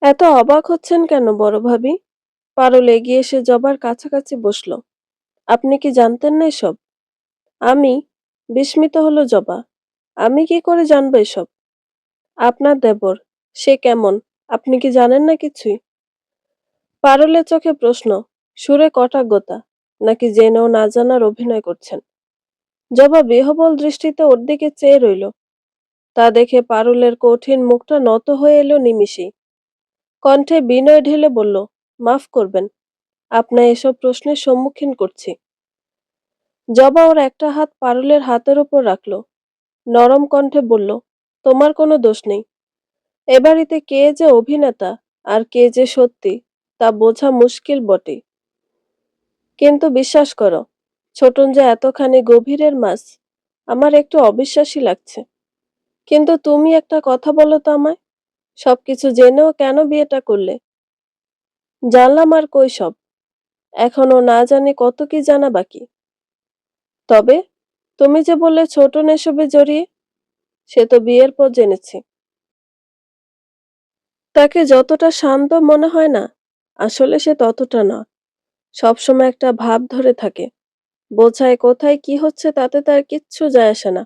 এত অবাক হচ্ছেন কেন বড় ভাবি? পারুল এগিয়ে এসে জবার কাছাকাছি বসল। আপনি কি জানতেন না এসব? আমি? বিস্মিত হলো জবা। আমি কি করে জানবো এসব? আপনার দেবর, সে কেমন? আপনি কি জানেন না কিছুই? পারুলের চোখে প্রশ্ন, সুরে কটাক্ষতা, নাকি জেনেও না জানার অভিনয় করছেন। জবা বিহ্বল দৃষ্টিতে ওর দিকে চেয়ে রইল। তা দেখে পারুলের কঠিন মুখটা নত হয়ে এলো নিমিষেই। কণ্ঠে বিনয় ঢেলে বলল, মাফ করবেন, আপনার এসব প্রশ্নের সম্মুখীন করছি। জবা ওর একটা হাত পারুলের হাতের ওপর রাখল। নরম কণ্ঠে বলল, তোমার কোনো দোষ নেই। এ বাড়িতে কে যে অভিনেতা আর কে যে সত্যি তা বোঝা মুশকিল বটে। কিন্তু বিশ্বাস করো, ছোটন যে এতখানি গভীরের মাছ, আমার একটু অবিশ্বাসী লাগছে। কিন্তু তুমি একটা কথা বলো তো আমায়, সবকিছু জেনেও কেন বিয়েটা করলে? জানলাম আর কই সব, এখনো না জানি কত কি জানা বাকি। তবে তুমি যে বললে ছোটন এসবে জড়িয়ে, সে তো বিয়ের পর জেনেছি। তাকে যতটা শান্ত মনে হয় না, আসলে সে ততটা না। সবসময় একটা ভাব ধরে থাকে, বোঝায় কোথায় কি হচ্ছে তাতে তার কিচ্ছু যায় আসে না।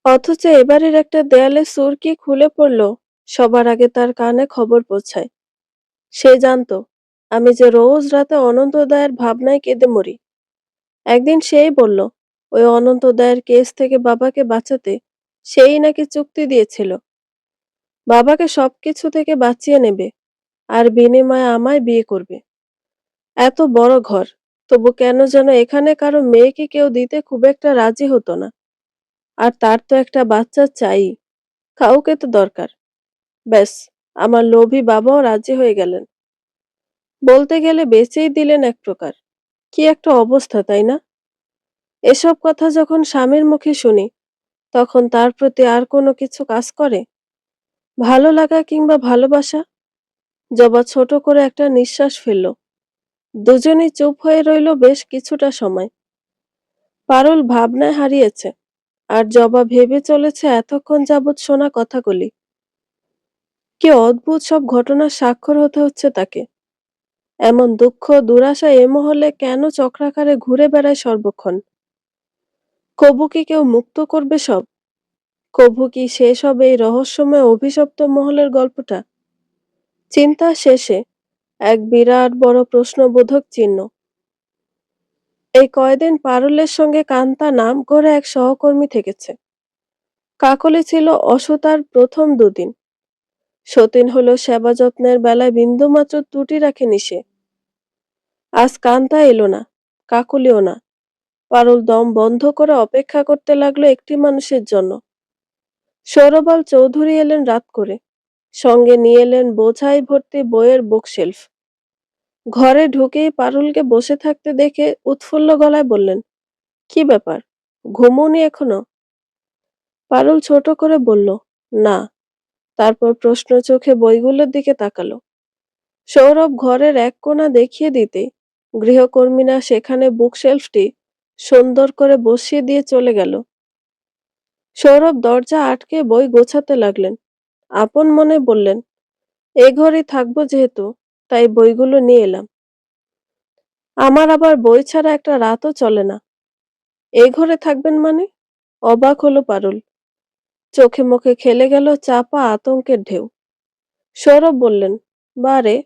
অথচ এবারের একটা দেয়ালে সুরকি খুলে পড়ল, সবার আগে তার কানে খবর পৌঁছায়। সে জানতো আমি যে রোজ রাতে অনন্তদায়ের ভাবনায় কেঁদে মরি। একদিন সেই বলল, ওই অনন্তদায়ের কেস থেকে বাবাকে বাঁচাতে সেই নাকি চুক্তি দিয়েছিল, বাবাকে সবকিছু থেকে বাঁচিয়ে নেবে আর বিনিময়ে আমায় বিয়ে করবে। এত বড় ঘর, তবু কেন যেন এখানে কারো মেয়েকে কেউ দিতে খুব একটা রাজি হতো না। আর তার তো একটা বাচ্চা চাই, কাউকে তো দরকার। ব্যাস, আমার লোভী বাবাও রাজি হয়ে গেলেন। বলতে গেলে বেচেই দিলেন এক প্রকার। কি একটা অবস্থা, তাই না? এসব কথা যখন স্বামীর মুখে শুনি, তখন তার প্রতি আর কোনো কিছু কাজ করে? ভালো লাগা কিংবা ভালোবাসা? জবা ছোট করে একটা নিঃশ্বাস ফেলল। দুজনেই চুপ হয়ে রইল বেশ কিছুটা সময়। পারুল ভাবনায় হারিয়েছে, আর জবা ভেবে চলেছে এতক্ষণ যাবৎ শোনা কথাগুলি। কি অদ্ভুত সব ঘটনার স্বাক্ষর হতে হচ্ছে তাকে। এমন দুঃখ দুরাশা এ মহলে কেন চক্রাকারে ঘুরে বেড়ায় সর্বক্ষণ? কবু কি কেউ মুক্ত করবে সব? কবু কি শেষ হবে এই রহস্যময় অভিশপ্ত মহলের গল্পটা? চিন্তা শেষে এক বিরাট বড় প্রশ্নবোধক চিহ্ন। এই কয়দিন পারুলের সঙ্গে কান্তা নাম করে এক সহকর্মী থেকেছে। কাকলি ছিল অসতার প্রথম দুদিন। সতীন হলো সেবা যত্নের বেলায় বিন্দুমাত্র ত্রুটি রাখেনি সে। আজ কান্তা এলো না, কাকলিও না। পারুল দম বন্ধ করে অপেক্ষা করতে লাগলো একটি মানুষের জন্য। সৌরবাল চৌধুরী এলেন রাত করে, সঙ্গে নিয়ে এলেন বোঝাই ভর্তি বইয়ের বুকশেলফ। ঘরে ঢুকেই পারুলকে বসে থাকতে দেখে উৎফুল্ল গলায় বললেন, কি ব্যাপার, ঘুমোওনি এখনো? পারুল ছোট করে বলল, না। তারপর প্রশ্ন চোখে বইগুলোর দিকে তাকালো। সৌরভ ঘরের এক কোণা দেখিয়ে দিতে গৃহকর্মীরা সেখানে বুকশেলফটি সুন্দর করে বসিয়ে দিয়ে চলে গেল। সৌরভ দরজা আটকে বই গোছাতে লাগলেন। আপন মনে বললেন, এ ঘরেই থাকবো যেহেতু, তাই বইগুলো নিয়ে এলাম। আমার আবার বই ছাড়া একটা রাতও চলে না। এই ঘরে থাকবেন মানে? অবাক হলো পারুল। চোখে মুখে খেলে গেল চাপা আতঙ্কের ঢেউ। সৌরভ বললেন, বারে,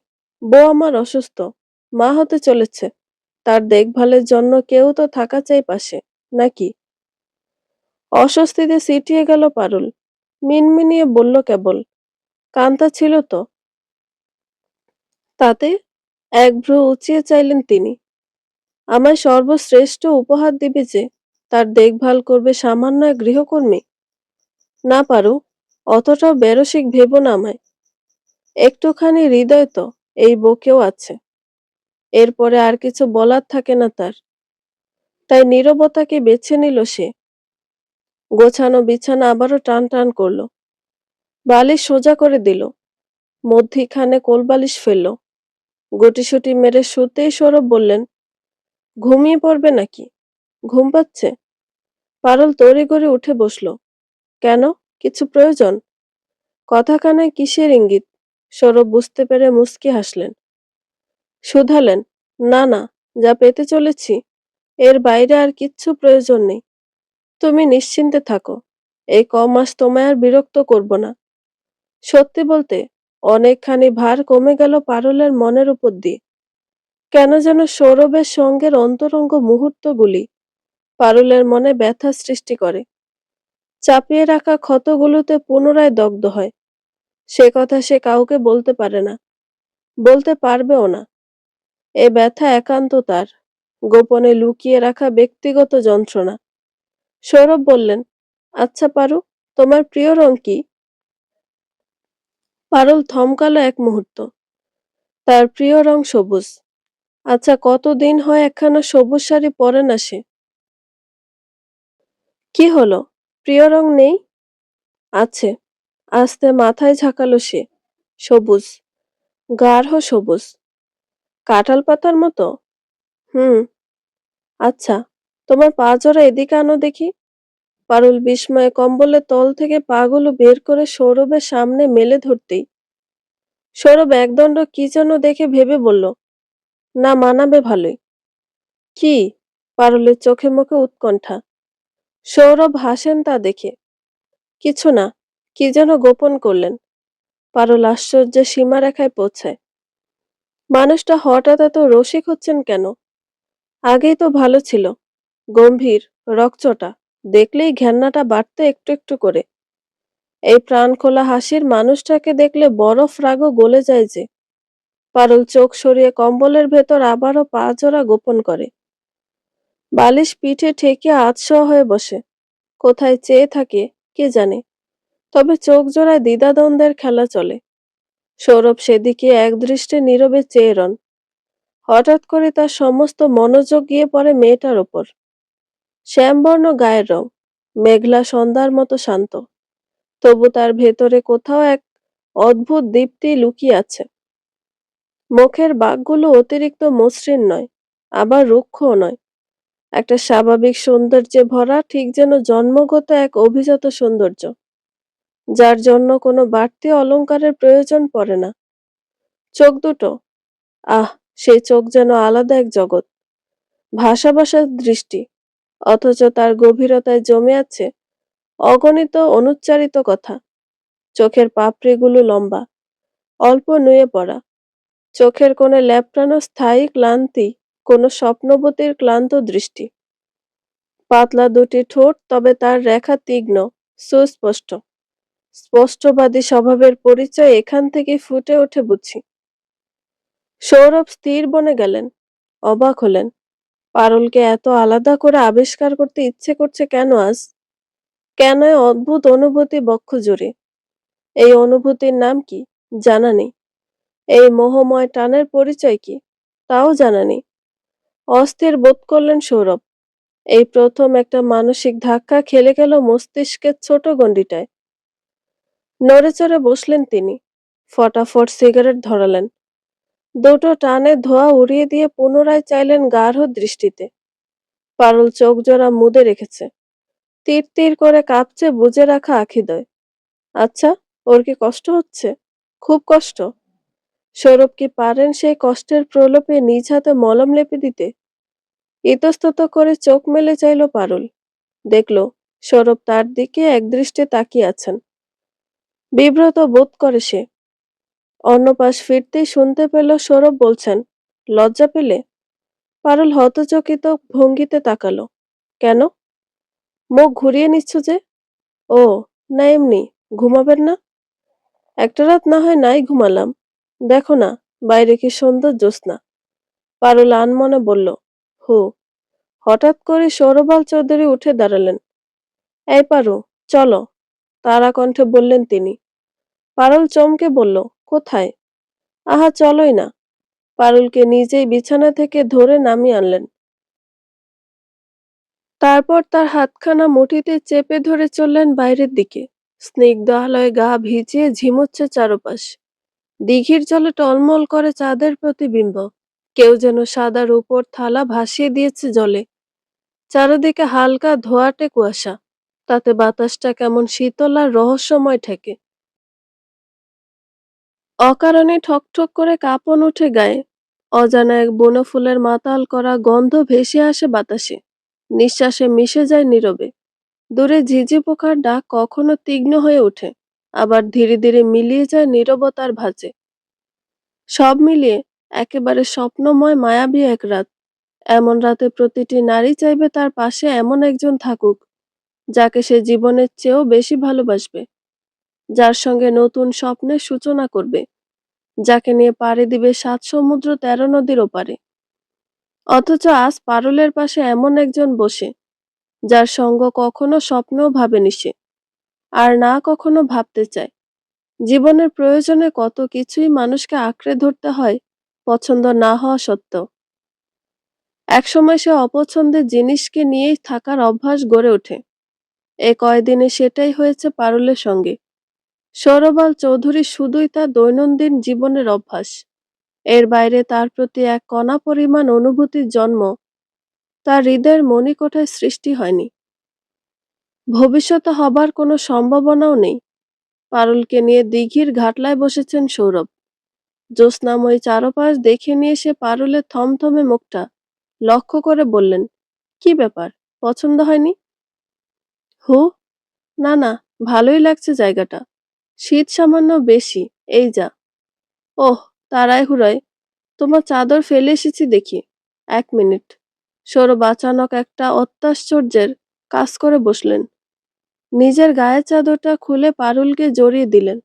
বউ আমার অসুস্থ, মা হতে চলেছে, তার দেখভালের জন্য কেউ তো থাকা চাই পাশে, নাকি? অস্বস্তিতে সিটিয়ে গেল পারুল। মিনমিনিয়ে বলল কেবল, কান্তা ছিল তো। তাতে? এক ভ্রু উঁচিয়ে চাইলেন তিনি। আমায় সর্বশ্রেষ্ঠ উপহার দিবে যে, তার দেখভাল করবে সামান্য এক গৃহকর্মী? না পারু, অতটাও বেরসিক ভেবো না আমায়। একটুখানি হৃদয় তো এই বুকেও আছে। এরপরে আর কিছু বলার থাকে না তার। তাই নীরবতাকে বেছে নিল সে। গোছানো বিছানা আবারও টান টান করলো। বালিশ সোজা করে দিল, মধ্যিখানে কোলবালিশ ফেলল। গুটিসুটি মেরে শুতেই সৌরভ বললেন, ঘুমিয়ে পড়বে নাকি? ঘুম পাচ্ছে? পারুল তড়িঘড়ি উঠে বসল। কেন, কিছু প্রয়োজন? কথা কানায় কিসের ইঙ্গিত? সৌরভ বুঝতে পেরে মুচকি হাসলেন। শুধালেন, না না, যা পেতে চলেছি এর বাইরে আর কিচ্ছু প্রয়োজন নেই। তুমি নিশ্চিন্তে থাকো, এই কমাস তোমায় আর বিরক্ত করব না। সত্যি বলতে অনেকখানি ভার কমে গেল পারুলের মনের উপর দিয়ে। কেন যেন সৌরভের সঙ্গের অন্তরঙ্গ মুহূর্তগুলি পারুলের মনে ব্যথা সৃষ্টি করে, চাপিয়ে রাখা ক্ষতগুলোতে পুনরায় দগ্ধ হয়। সে কথা সে কাউকে বলতে পারে না, বলতে পারবেও না। এ ব্যথা একান্ত তার, গোপনে লুকিয়ে রাখা ব্যক্তিগত যন্ত্রণা। সৌরভ বললেন, আচ্ছা পারু, তোমার প্রিয় রং কি? পারুল থমকালো এক মুহূর্ত। তার প্রিয় রং সবুজ। আচ্ছা, কতদিন হয় একখানা সবুজ শাড়ি পরে না সে? কি হলো, প্রিয় রং নেই? আছে। আস্তে মাথায় ঝাঁকালো সে। সবুজ, গাঢ় সবুজ। কাঁঠাল পাতার মতো? হুম। আচ্ছা, তোমার পা জোড়া এদিকে আনো দেখি। পারুল বিস্ময়ে কম্বলের তল থেকে পাগুলো বের করে সৌরভের সামনে মেলে ধরতেই সৌরভ একদণ্ড কি যেন দেখে ভেবে বলল, না, মানাবে ভালোই। কি? পারুলের চোখে মুখে উৎকণ্ঠা। সৌরভ হাসেন তা দেখে। কিছু না, কি যেন গোপন করলেন। পারুল আশ্চর্যের সীমারেখায় পৌঁছায়। মানুষটা হঠাৎ এত রসিক হচ্ছেন কেন? আগেই তো ভালো ছিল, গম্ভীর, রকচটা। দেখলেই ঘেন্নাটা বাড়তে একটু একটু করে। এই প্রাণখোলা হাসির মানুষটাকে দেখলে বরফ রাগও গলে যায় যে। পারুল চোখ সরিয়ে কম্বলের ভেতর আবারও পা জোড়া গোপন করে। বালিশ পিঠে ঠেকিয়ে আতশোয়া হয়ে বসে। কোথায় চেয়ে থাকে কে জানে, তবে চোখ জোড়ায় দ্বিধাদ্বন্দ্বের খেলা চলে। সৌরভ সেদিকে একদৃষ্টে নীরবে চেয়ে রন। হঠাৎ করে তার সমস্ত মনোযোগ গিয়ে পড়ে মেয়েটার ওপর। শ্যামবর্ণ গায়ের রং, মেঘলা সন্ধ্যার মতো শান্ত, তবু তার ভেতরে কোথাও এক অদ্ভুত দীপ্তি লুকিয়ে আছে। মুখের বাঁকগুলো অতিরিক্ত মসৃণ নয়, আবার রুক্ষও নয়। একটা স্বাভাবিক সৌন্দর্যে ভরা, ঠিক যেন জন্মগত এক অভিজাত সৌন্দর্য, যার জন্য কোনো বাড়তি অলংকারের প্রয়োজন পড়ে না। চোখ দুটো, আহ, সেই চোখ যেন আলাদা এক জগৎ। ভাষা ভাষার দৃষ্টি, অথচ তার গভীরতায় জমে আছে অগণিত অনুচ্চারিত কথা। চোখের পাপড়িগুলো লম্বা, অল্প নুয়ে পড়া। চোখের কোণে ল্যাপটানো স্থায়ী ক্লান্তি, কোনো স্বপ্নবতীর ক্লান্ত দৃষ্টি। পাতলা দুটি ঠোঁট, তবে তার রেখা তীক্ষ্ণ, সুস্পষ্ট। স্পষ্টবাদী স্বভাবের পরিচয় এখান থেকে ফুটে ওঠে বুঝি। সৌরভ স্থির বনে গেলেন, অবাক হলেন। পারুলকে এত আলাদা করে আবিষ্কার করতে ইচ্ছে করছে কেন আজ? কেন এ অদ্ভুত অনুভূতি বক্ষ জুড়ে? এই অনুভূতির নাম কি? জানা নেই। এই মোহময় টানের পরিচয় কি? তাও জানা নেই। অস্থির বোধ করলেন সৌরভ। এই প্রথম একটা মানসিক ধাক্কা খেলে গেল মস্তিষ্কের ছোট গণ্ডিটায়। নড়েচড়ে বসলেন তিনি। ফটাফট সিগারেট ধরালেন। দুটো টানে ধোঁয়া উড়িয়ে দিয়ে পুনরায় চাইলেন গাঢ় দৃষ্টিতে। পারুল চোখ জোড়া মুদে রেখেছে। তীর তীর করে কাঁপছে বুজে রাখা আখিদ্বয়। আচ্ছা, ওর কি কষ্ট হচ্ছে? খুব কষ্ট? সৌরভ কি পারেন সেই কষ্টের প্রলোভে নিজ হাতে মলম লেপে দিতে? ইতস্তত করে চোখ মেলে চাইল পারুল। দেখল সৌরভ তার দিকে একদৃষ্টে তাকিয়ে আছেন। বিব্রত বোধ করে সে। অন্য পাশ ফিরতেই শুনতে পেল সৌরভ বলছেন, লজ্জা পেলে? পারুল হতচকিত ভঙ্গিতে তাকালো। কেন? মুখ ঘুরিয়ে নিচ্ছ যে? ও, না এমনি। ঘুমাবেন না? একটা রাত না হয় নাই ঘুমালাম। দেখো না, বাইরে কি সুন্দর জ্যোৎস্না। পারুল আনমনে বলল, হু। হঠাৎ করে সৌরভাল চৌধুরী উঠে দাঁড়ালেন। এই পারু, চলো, তারা কণ্ঠে বললেন তিনি। পারুল চমকে বলল, কোথায়? আহা, চলোই না। পারুলকে নিজেই বিছানা থেকে ধরে নামিয়ে আনলেন। তারপর তার হাতখানা মুঠিতে চেপে ধরে চললেন বাইরের দিকে। স্নিগ্ধ আলোয় গা ভিজিয়ে ঝিমুচ্ছে চারপাশ। দিঘির জলে টলমল করে চাঁদের প্রতিবিম্ব। কেউ যেন সাদা রূপোর থালা ভাসিয়ে দিয়েছে জলে। চারদিকে হালকা ধোঁয়াটে কুয়াশা, তাতে বাতাসটা কেমন শীতল আর রহস্যময় ঠেকে। অকারণে ঠকঠক করে কাঁপন ওঠে গায়ে। অজানা এক বনফুলের মাতাল করা গন্ধ ভেসে আসে বাতাসে, নিঃশ্বাসে মিশে যায় নীরবে। দূরে ঝিঝি পোকার ডাক কখনো তীক্ষ্ণ হয়ে ওঠে, আবার ধীরে ধীরে মিলিয়ে যায় নীরবতার ভাঁজে। সব মিলিয়ে একেবারে স্বপ্নময় মায়াবী এক রাত। এমন রাতে প্রতিটি নারী চাইবে তার পাশে এমন একজন থাকুক, যাকে সে জীবনের চেয়েও বেশি ভালোবাসবে, যার সঙ্গে নতুন স্বপ্নের সূচনা করবে, যাকে নিয়ে পাড়ি দিবে ৭ সমুদ্র ১৩ নদীর ওপারে। অথচ আজ পারুলের পাশে এমন একজন বসে, যার সঙ্গ কখনো স্বপ্নেও ভাবেনি সে, আর না কখনো ভাবতে চায়। জীবনের প্রয়োজনে কত কিছুই মানুষকে আঁকড়ে ধরতে হয়, পছন্দ না হওয়া সত্ত্বেও। একসময় সে অপছন্দের জিনিসকে নিয়েই থাকার অভ্যাস গড়ে ওঠে। এ কয়দিনে সেটাই হয়েছে পারুলের সঙ্গে। সৌরবাল চৌধুরী শুধুই তার দৈনন্দিন জীবনের অভ্যাস। এর বাইরে তার প্রতি এক কণা পরিমাণ অনুভূতির জন্ম তার হৃদয়ের মণিকোঠায় সৃষ্টি হয়নি। ভবিষ্যতে হবার কোনো সম্ভাবনাও নেই। পারুলকে নিয়ে দিঘির ঘাটলায় বসেছেন সৌরভ। জ্যোৎস্নাময়ী চারপাশ দেখে নিয়ে সে পারুলের থমথমে মুখটা লক্ষ্য করে বললেন, কি ব্যাপার, পছন্দ হয়নি? হু, না না, ভালোই লাগছে জায়গাটা। শীত সামান্য বেশি, এই যা। ওহ, তাড়ায় হুড়ায় তোমার চাদর ফেলে এসেছি দেখি। ১ মিনিট। সৌরভ আচানক একটা অত্যাশ্চর্যের কাজ করে বসলেন। নিজের গায়ের চাদরটা খুলে পারুলকে জড়িয়ে দিলেন।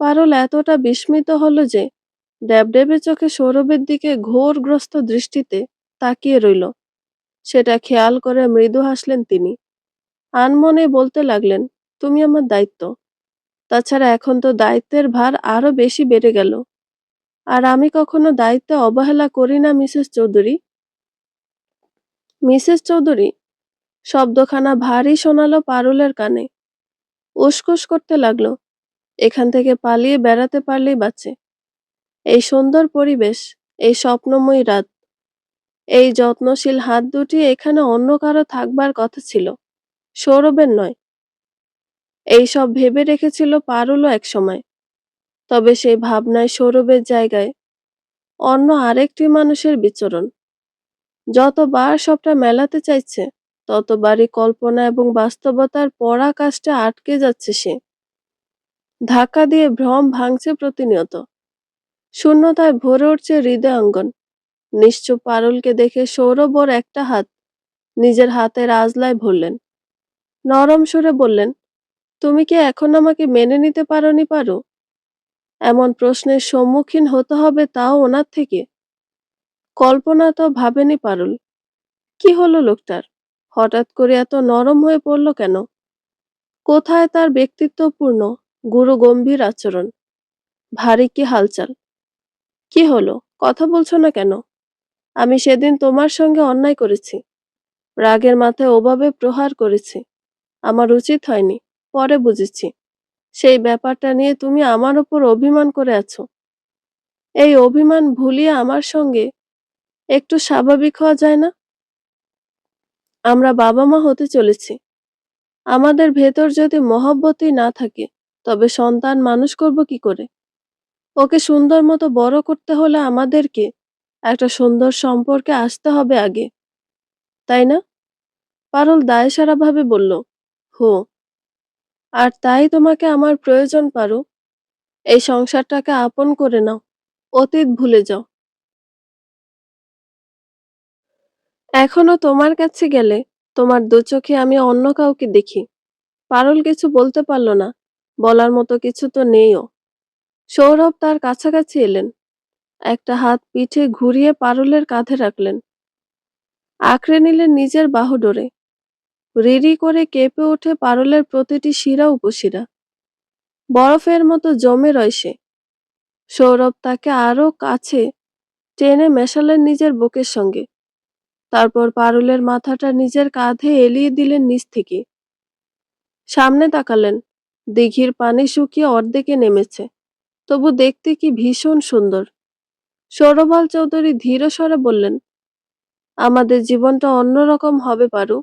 পারুল এতটা বিস্মিত হলো যে ড্যাবড্যাবে চোখে সৌরভের দিকে ঘোরগ্রস্ত দৃষ্টিতে তাকিয়ে রইল। সেটা খেয়াল করে মৃদু হাসলেন তিনি। আনমনে বলতে লাগলেন, তুমি আমার দায়িত্ব। তাছাড়া এখন তো দায়িত্বের ভার আরো বেশি বেড়ে গেল। আর আমি কখনো দায়িত্বে অবহেলা করি না মিসেস চৌধুরী। মিসেস চৌধুরী শব্দখানা ভারী শোনালো পারুলের কানে। উসখুস করতে লাগলো, এখান থেকে পালিয়ে বেড়াতে পারলেই বাঁচে। এই সুন্দর পরিবেশ, এই স্বপ্নময়ী রাত, এই যত্নশীল হাত দুটি এখানে অন্য কারো থাকবার কথা ছিল, সৌরভের নয়। এই সব ভেবে রেখেছিল পারুলও একসময়। তবে সেই ভাবনায় সৌরভের জায়গায় অন্য আরেকটি মানুষের বিচরণ। যতবার সবটা মেলাতে চাইছে, ততবারই কল্পনা এবং বাস্তবতার পরাকাষ্ঠে আটকে যাচ্ছে সে। ধাক্কা দিয়ে ভ্রম ভাঙছে প্রতিনিয়ত। শূন্যতায় ভরে উঠছে হৃদয়াঙ্গন। নিশ্চুপ পারুলকে দেখে সৌরভ ওর একটা হাত নিজের হাতের আজলায় ভরলেন। নরম সুরে বললেন, তুমি কি এখন আমাকে মেনে নিতে পারোনি পারো? এমন প্রশ্নের সম্মুখীন হতে হবে তাও ওনার থেকে। কল্পনা তো ভাবেনি পারুল। কি হলো লোকটার? হঠাৎ করে এত নরম হয়ে পড়ল কেন? কোথায় তার ব্যক্তিত্বপূর্ণ গুরু গম্ভীর আচরণ? ভারী কি হালচাল? কি হলো, কথা বলছো না কেন? আমি সেদিন তোমার সঙ্গে অন্যায় করেছি, রাগের মাথায় ওভাবে প্রহার করেছি। আমার উচিত হয়নি, পরে বুঝেছি। সেই ব্যাপারটা নিয়ে তুমি আমার ওপর অভিমান করে আছো। এই অভিমান ভুলিয়ে আমার সঙ্গে একটু স্বাভাবিক হওয়া যায় না? আমরা বাবা মা হতে চলেছি। আমাদের ভেতর যদি মহব্বতই না থাকে, তবে সন্তান মানুষ করব কি করে? ওকে সুন্দর মতো বড় করতে হলে আমাদেরকে একটা সুন্দর সম্পর্কে আসতে হবে আগে, তাই না? পারুল দায়সারা ভাবে বলল, হো। আর তাই তোমাকে আমার প্রয়োজন পারু। এই সংসারটাকে আপন করে নাও, অতীত ভুলে যাও। এখনো তোমার কাছে গেলে তোমার দু চোখে আমি অন্য কাউকে দেখি। পারুল কিছু বলতে পারল না, বলার মতো কিছু তো নেইও। সৌরভ তার কাছাকাছি এলেন, একটা হাত পিঠে ঘুরিয়ে পারুলের কাঁধে রাখলেন, আঁকড়ে নিলেন নিজের বাহুডোরে। রিরি করে কেঁপে ওঠে পারুলের প্রতিটি শিরা উপশিরা, বরফের মতো জমে রয় সে। সৌরভ তাকে আরো কাছে টেনে মেশালেন নিজের বুকের সঙ্গে। তারপর পারুলের মাথাটা নিজের কাঁধে এলিয়ে দিলেন নিচ থেকে। সামনে তাকালেন, দিঘির পানি শুকিয়ে অর্ধেকে নেমেছে, তবু দেখতে কি ভীষণ সুন্দর। সৌরভাল চৌধুরী ধীর স্বরে বললেন, আমাদের জীবনটা অন্যরকম হবে পারু।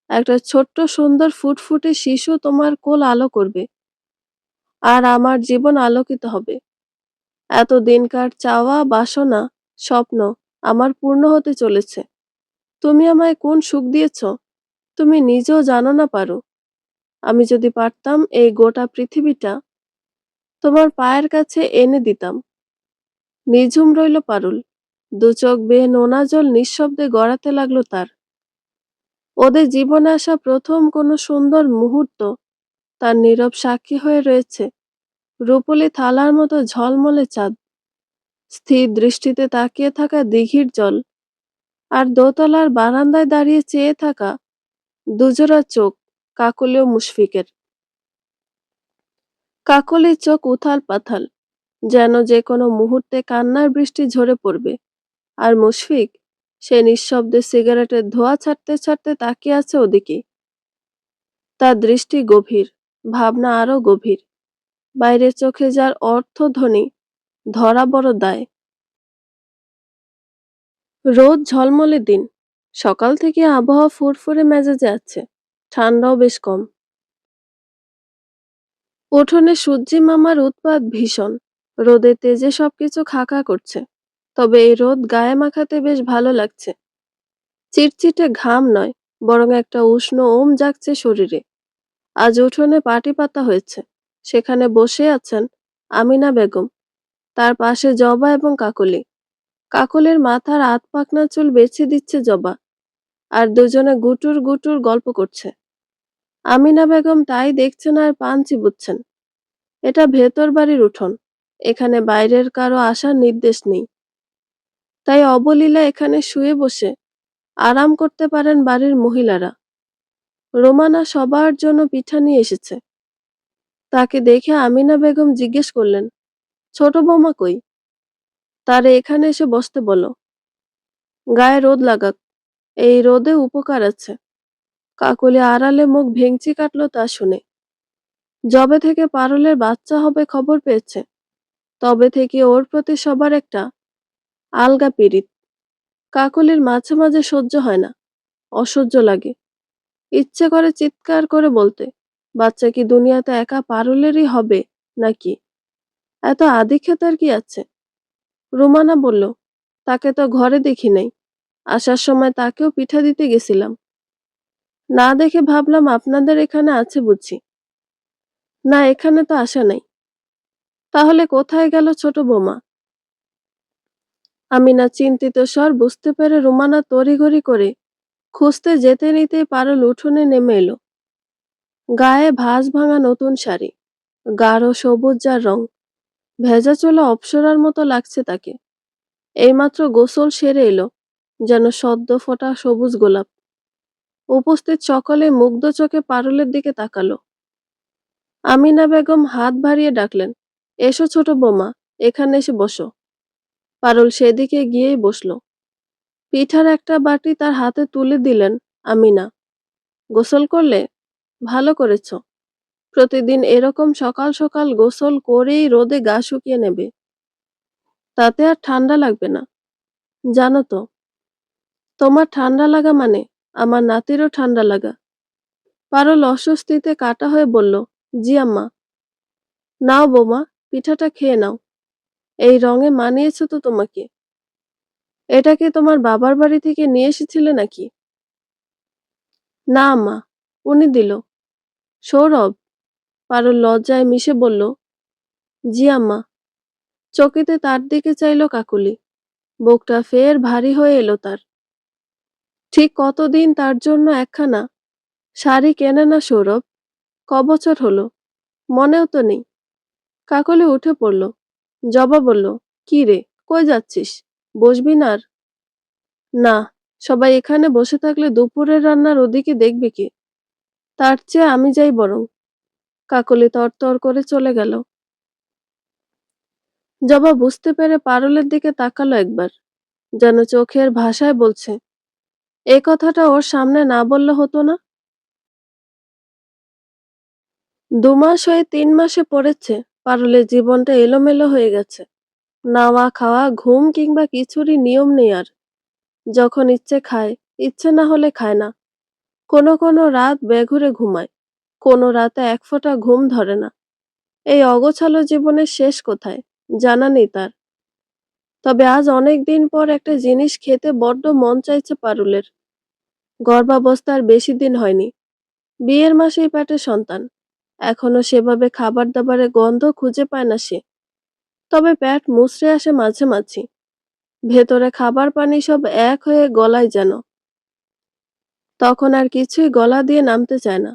একটা ছোট্ট সুন্দর ফুটফুটে শিশু তোমার কোল আলো করবে, আর আমার জীবন আলোকিত হবে। এত দিনকার চাওয়া, বাসনা, স্বপ্ন আমার পূর্ণ হতে চলেছে। তুমি আমায় কোন সুখ দিয়েছ তুমি নিজেও জানো না পারো। আমি যদি পারতাম এই গোটা পৃথিবীটা তোমার পায়ের কাছে এনে দিতাম। নিঝুম রইল পারুল। দু চোখ বেয়ে নোনা জল নিঃশব্দে গড়াতে লাগলো তার। ওদের জীবনে আসা প্রথম কোনো সুন্দর মুহূর্ত তার নীরব সাক্ষী হয়ে রয়েছে। রূপলি থালার মতো ঝলমলে চাঁদ, স্থির দৃষ্টিতে তাকিয়ে থাকা দিঘির জল, আর দোতলার বারান্দায় দাঁড়িয়ে চেয়ে থাকা দুজোড়া চোখ কাকলি ও মুশফিকের। কাকলির চোখ উথাল পাথাল, যেন যে কোনো মুহূর্তে কান্নার বৃষ্টি ঝরে পড়বে। আর মুশফিক, সে নিঃশব্দে সিগারেটের ধোঁয়া ছাড়তে ছাড়তে তাকিয়ে আছে ওদিকে। তার দৃষ্টি গভীর, ভাবনা আরো গভীর। বাইরের চোখে যার অর্থধ্বনি ধরা বড় দায়। রোদ ঝলমলে দিন। সকাল থেকে আবহাওয়া ফুরফুরে মেজাজে আছে, ঠান্ডাও বেশ কম। উঠোনে সূর্যি মামার উৎপাত ভীষণ। রোদের তেজে সবকিছু খাকা করছে। তবে এই রোদ গায়ে মাখাতে বেশ ভালো লাগছে। চিটচিটে ঘাম নয়, বরং একটা উষ্ণ ওম জাগছে শরীরে। আজ উঠোনে পাটি পাতা হয়েছে। সেখানে বসে আছেন আমিনা বেগম, তার পাশে জবা এবং কাকলি। কাকলির মাথার আধ পাকনা চুল বেছে দিচ্ছে জবা, আর দুজনে গুটুর গুটুর গল্প করছে। আমিনা বেগম তাই দেখছেন আর পান চিবুচ্ছেন। এটা ভেতর বাড়ির উঠোন, এখানে বাইরের কারো আসার নির্দেশ নেই। তাই অবলীলা এখানে শুয়ে বসে আরাম করতে পারেন বাড়ির মহিলারা। রোমানা সবার জন্য পিঠা নিয়ে এসেছে। তাকে দেখে আমিনা বেগম জিজ্ঞেস করলেন, ছোট বৌমা কই? তারে এখানে এসে বসতে বলো। গায়ে রোদ লাগাক, এই রোদে উপকার আছে। কাকলি আড়ালে মুখ ভেঙচি কাটলো তা শুনে। যবে থেকে পারুলের বাচ্চা হবে খবর পেয়েছে, তবে থেকে ওর প্রতি সবার একটা আলগা পীড়িত। কাকলির মাঝে মাঝে সহ্য হয় না, অসহ্য লাগে। ইচ্ছে করে চিৎকার করে বলতে, বাচ্চা কি দুনিয়াতে একা পারুলেরই হবে নাকি? এত আদিক্ষেতার কি আছে? রুমানা বলল, তাকে তো ঘরে দেখি নাই। আসার সময় তাকেও পিঠা দিতে গেছিলাম। না দেখে ভাবলাম আপনাদের এখানে আছে বুঝি। না, এখানে তো আসা নাই। তাহলে কোথায় গেল ছোট বৌমা? আমিনা চিন্তিত স্বর বুঝতে পেরে রুমানা তড়িঘড়ি করে খুঁজতে যেতে নিতেই পারুল উঠোনে নেমে এলো। গায়ে ভাঁজ ভাঙা নতুন শাড়ি, গাঢ় সবুজ যার রং, ভেজা চুলে অপ্সরার মতো লাগছে তাকে। এইমাত্র গোসল সেরে এলো, যেন সদ্য ফোটা সবুজ গোলাপ। উপস্থিত সকলে মুগ্ধ চোখে পারুলের দিকে তাকালো। আমিনা বেগম হাত বাড়িয়ে ডাকলেন, এসো ছোট বৌমা, এখানে এসে বসো। পারুল সেদিকে গিয়েই বসলো। পিঠার একটা বাটি তার হাতে তুলে দিলেন আমিনা। গোসল করলে? ভালো করেছ। প্রতিদিন এরকম সকাল সকাল গোসল করেই রোদে গা শুকিয়ে নেবে, তাতে আর ঠান্ডা লাগবে না। জানো তো, তোমার ঠান্ডা লাগা মানে আমার নাতিরও ঠান্ডা লাগা। পারুল অস্বস্তিতে কাটা হয়ে বলল, জি আম্মা। নাও বৌমা, পিঠাটা খেয়ে নাও। এই রঙে মানিয়েছে তো তোমাকে। এটা কি তোমার বাবার বাড়ি থেকে নিয়ে এসেছিলে নাকি? না আম্মা, উনি দিল। সৌরভ? পারুল লজ্জায় মিশে বলল, জি আম্মা। চকিতে তার দিকে চাইল কাকুলি। বুকটা ফের ভারী হয়ে এলো তার। ঠিক কতদিন তার জন্য একখানা শাড়ি কেনে না সৌরভ? কবছর হলো, মনেও তো নেই। কাকলি উঠে পড়ল। জবা বলল, কি রে, কই যাচ্ছিস? বসবি না আর? না, সবাই এখানে বসে থাকলে দুপুরের রান্নার ওদিকে দেখবে কে? তার চেয়ে আমি যাই বরং। কাকলি তরতর করে চলে গেল। জবা বুঝতে পেরে পারুলের দিকে তাকালো একবার, যেন চোখের ভাষায় বলছে, এ কথাটা ওর সামনে না বললে হতো না? 2 মাস হয়ে 3 মাসে পড়েছে। পারুলের জীবনটা এলোমেলো হয়ে গেছে। নাওয়া খাওয়া ঘুম কিংবা কিছুরই নিয়ম নেই আর। যখন ইচ্ছে খায়, ইচ্ছে না হলে খায় না। কোনো কোনো রাত বেঘুরে ঘুমায়, কোনো রাতে এক ফোঁটা ঘুম ধরে না। এই অগোছালো জীবনের শেষ কোথায় জানা নেই তার। তবে আজ অনেক দিন পর একটা জিনিস খেতে বড্ড মন চাইছে পারুলের। গর্ভাবস্থার বেশি দিন হয়নি, বিয়ের মাসেই পেটে সন্তান। এখনো সেভাবে খাবার দাবারের গন্ধ খুঁজে পায় না সে। তবে পেট মুচড়ে আসে মাঝে মাঝে, ভেতরে খাবার পানি সব এক হয়ে গলায় যেন। তখন আর কিছুই গলা দিয়ে নামতে চায় না।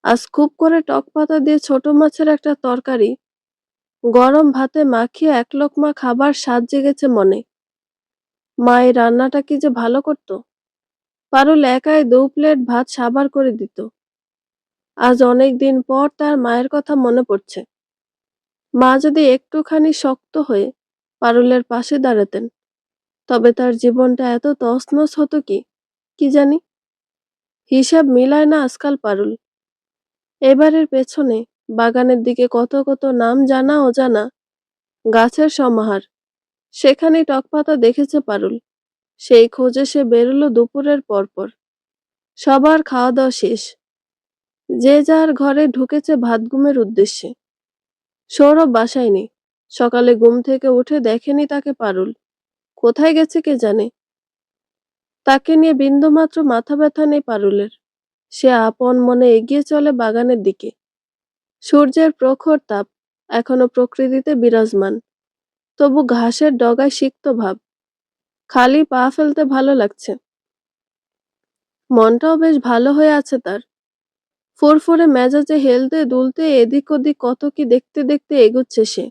আজ খুব করে টক পাতা দিয়ে ছোট মাছের একটা তরকারি গরম ভাতে মাখিয়ে এক লোকমা খাবার স্বাদ জেগেছে মনে। মা এই রান্নাটা কি যে ভালো করতো। পারুল একাই 2 প্লেট ভাত সাবার করে দিত। আজ অনেক দিন পর তার মায়ের কথা মনে পড়ছে। মা যদি একটুখানি শক্ত হয়ে পারুলের পাশে দাঁড়াতেন, তবে তার জীবনটা এত তছনছ হতো কি, কি জানি। হিসাব মিলায় না আজকাল পারুল। এবারের পেছনে বাগানের দিকে কত কত নাম জানা অজানা গাছের সমাহার, সেখানেই টকপাতা দেখেছে পারুল। সেই খোঁজে সে বেরোলো দুপুরের পরপর। সবার খাওয়া দাওয়া শেষ, যে যার ঘরে ঢুকেছে ভাত ঘুমের উদ্দেশ্যে। সৌরভ বাসায় নেই। সকালে ঘুম থেকে উঠে দেখেনি তাকে পারুল। কোথায় গেছে কে জানে। তাকে নিয়ে বিন্দুমাত্র মাথা ব্যথা নেই পারুলের। সে আপন মনে এগিয়ে চলে বাগানের দিকে। সূর্যের প্রখর তাপ এখনো প্রকৃতিতে বিরাজমান, তবু ঘাসের ডগায় সিক্ত ভাব। খালি পা ফেলতে ভালো লাগছে। মনটাও বেশ ভালো হয়ে আছে তার। ফুরফুরে মেজাজে হেলতে দুলতে এদিক ওদিক কত কি দেখতে দেখতে এগুচ্ছে সে।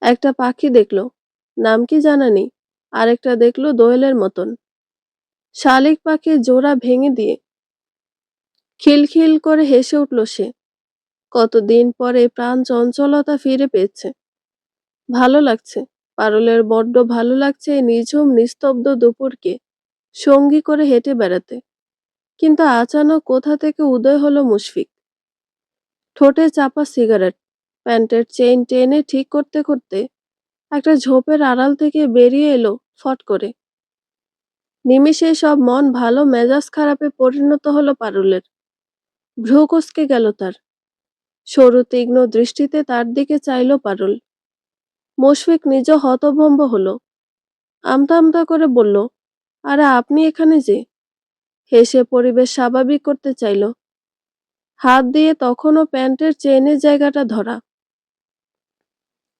একটা পাখি দেখলো, নাম কি জানা নেই। আরেকটা দেখলো দোয়েলের মতন। শালিক পাখির জোড়া ভেঙে দিয়ে খিলখিল করে হেসে উঠল সে। কতদিন পরে প্রাণ চঞ্চলতা ফিরে পেয়েছে। ভালো লাগছে, পারুলের বড্ড ভালো লাগছে এই নিঝুম নিস্তব্ধ দুপুরকে সঙ্গী করে হেঁটে বেড়াতে। কিন্তু আচানক কোথা থেকে উদয় হলো মুশফিক। ঠোঁটে চাপা সিগারেট, প্যান্টের চেইন টেনে ঠিক করতে করতে একটা ঝোপের আড়াল থেকে বেরিয়ে এলো ফট করে। নিমিষে সব মন ভালো মেজাজ খারাপে পরিণত হলো পারুলের। ভ্রু কুঁচকে গেল তার। সরু তীক্ষ্ণ দৃষ্টিতে তার দিকে চাইল পারুল। মুশফিক নিজ হতভম্ব হলো। আমতা আমতা করে বলল, আরে আপনি এখানে যে। হেসে পরিবেশ স্বাভাবিক করতে চাইল। হাত দিয়ে তখনও প্যান্টের চেইনের জায়গাটা ধরা।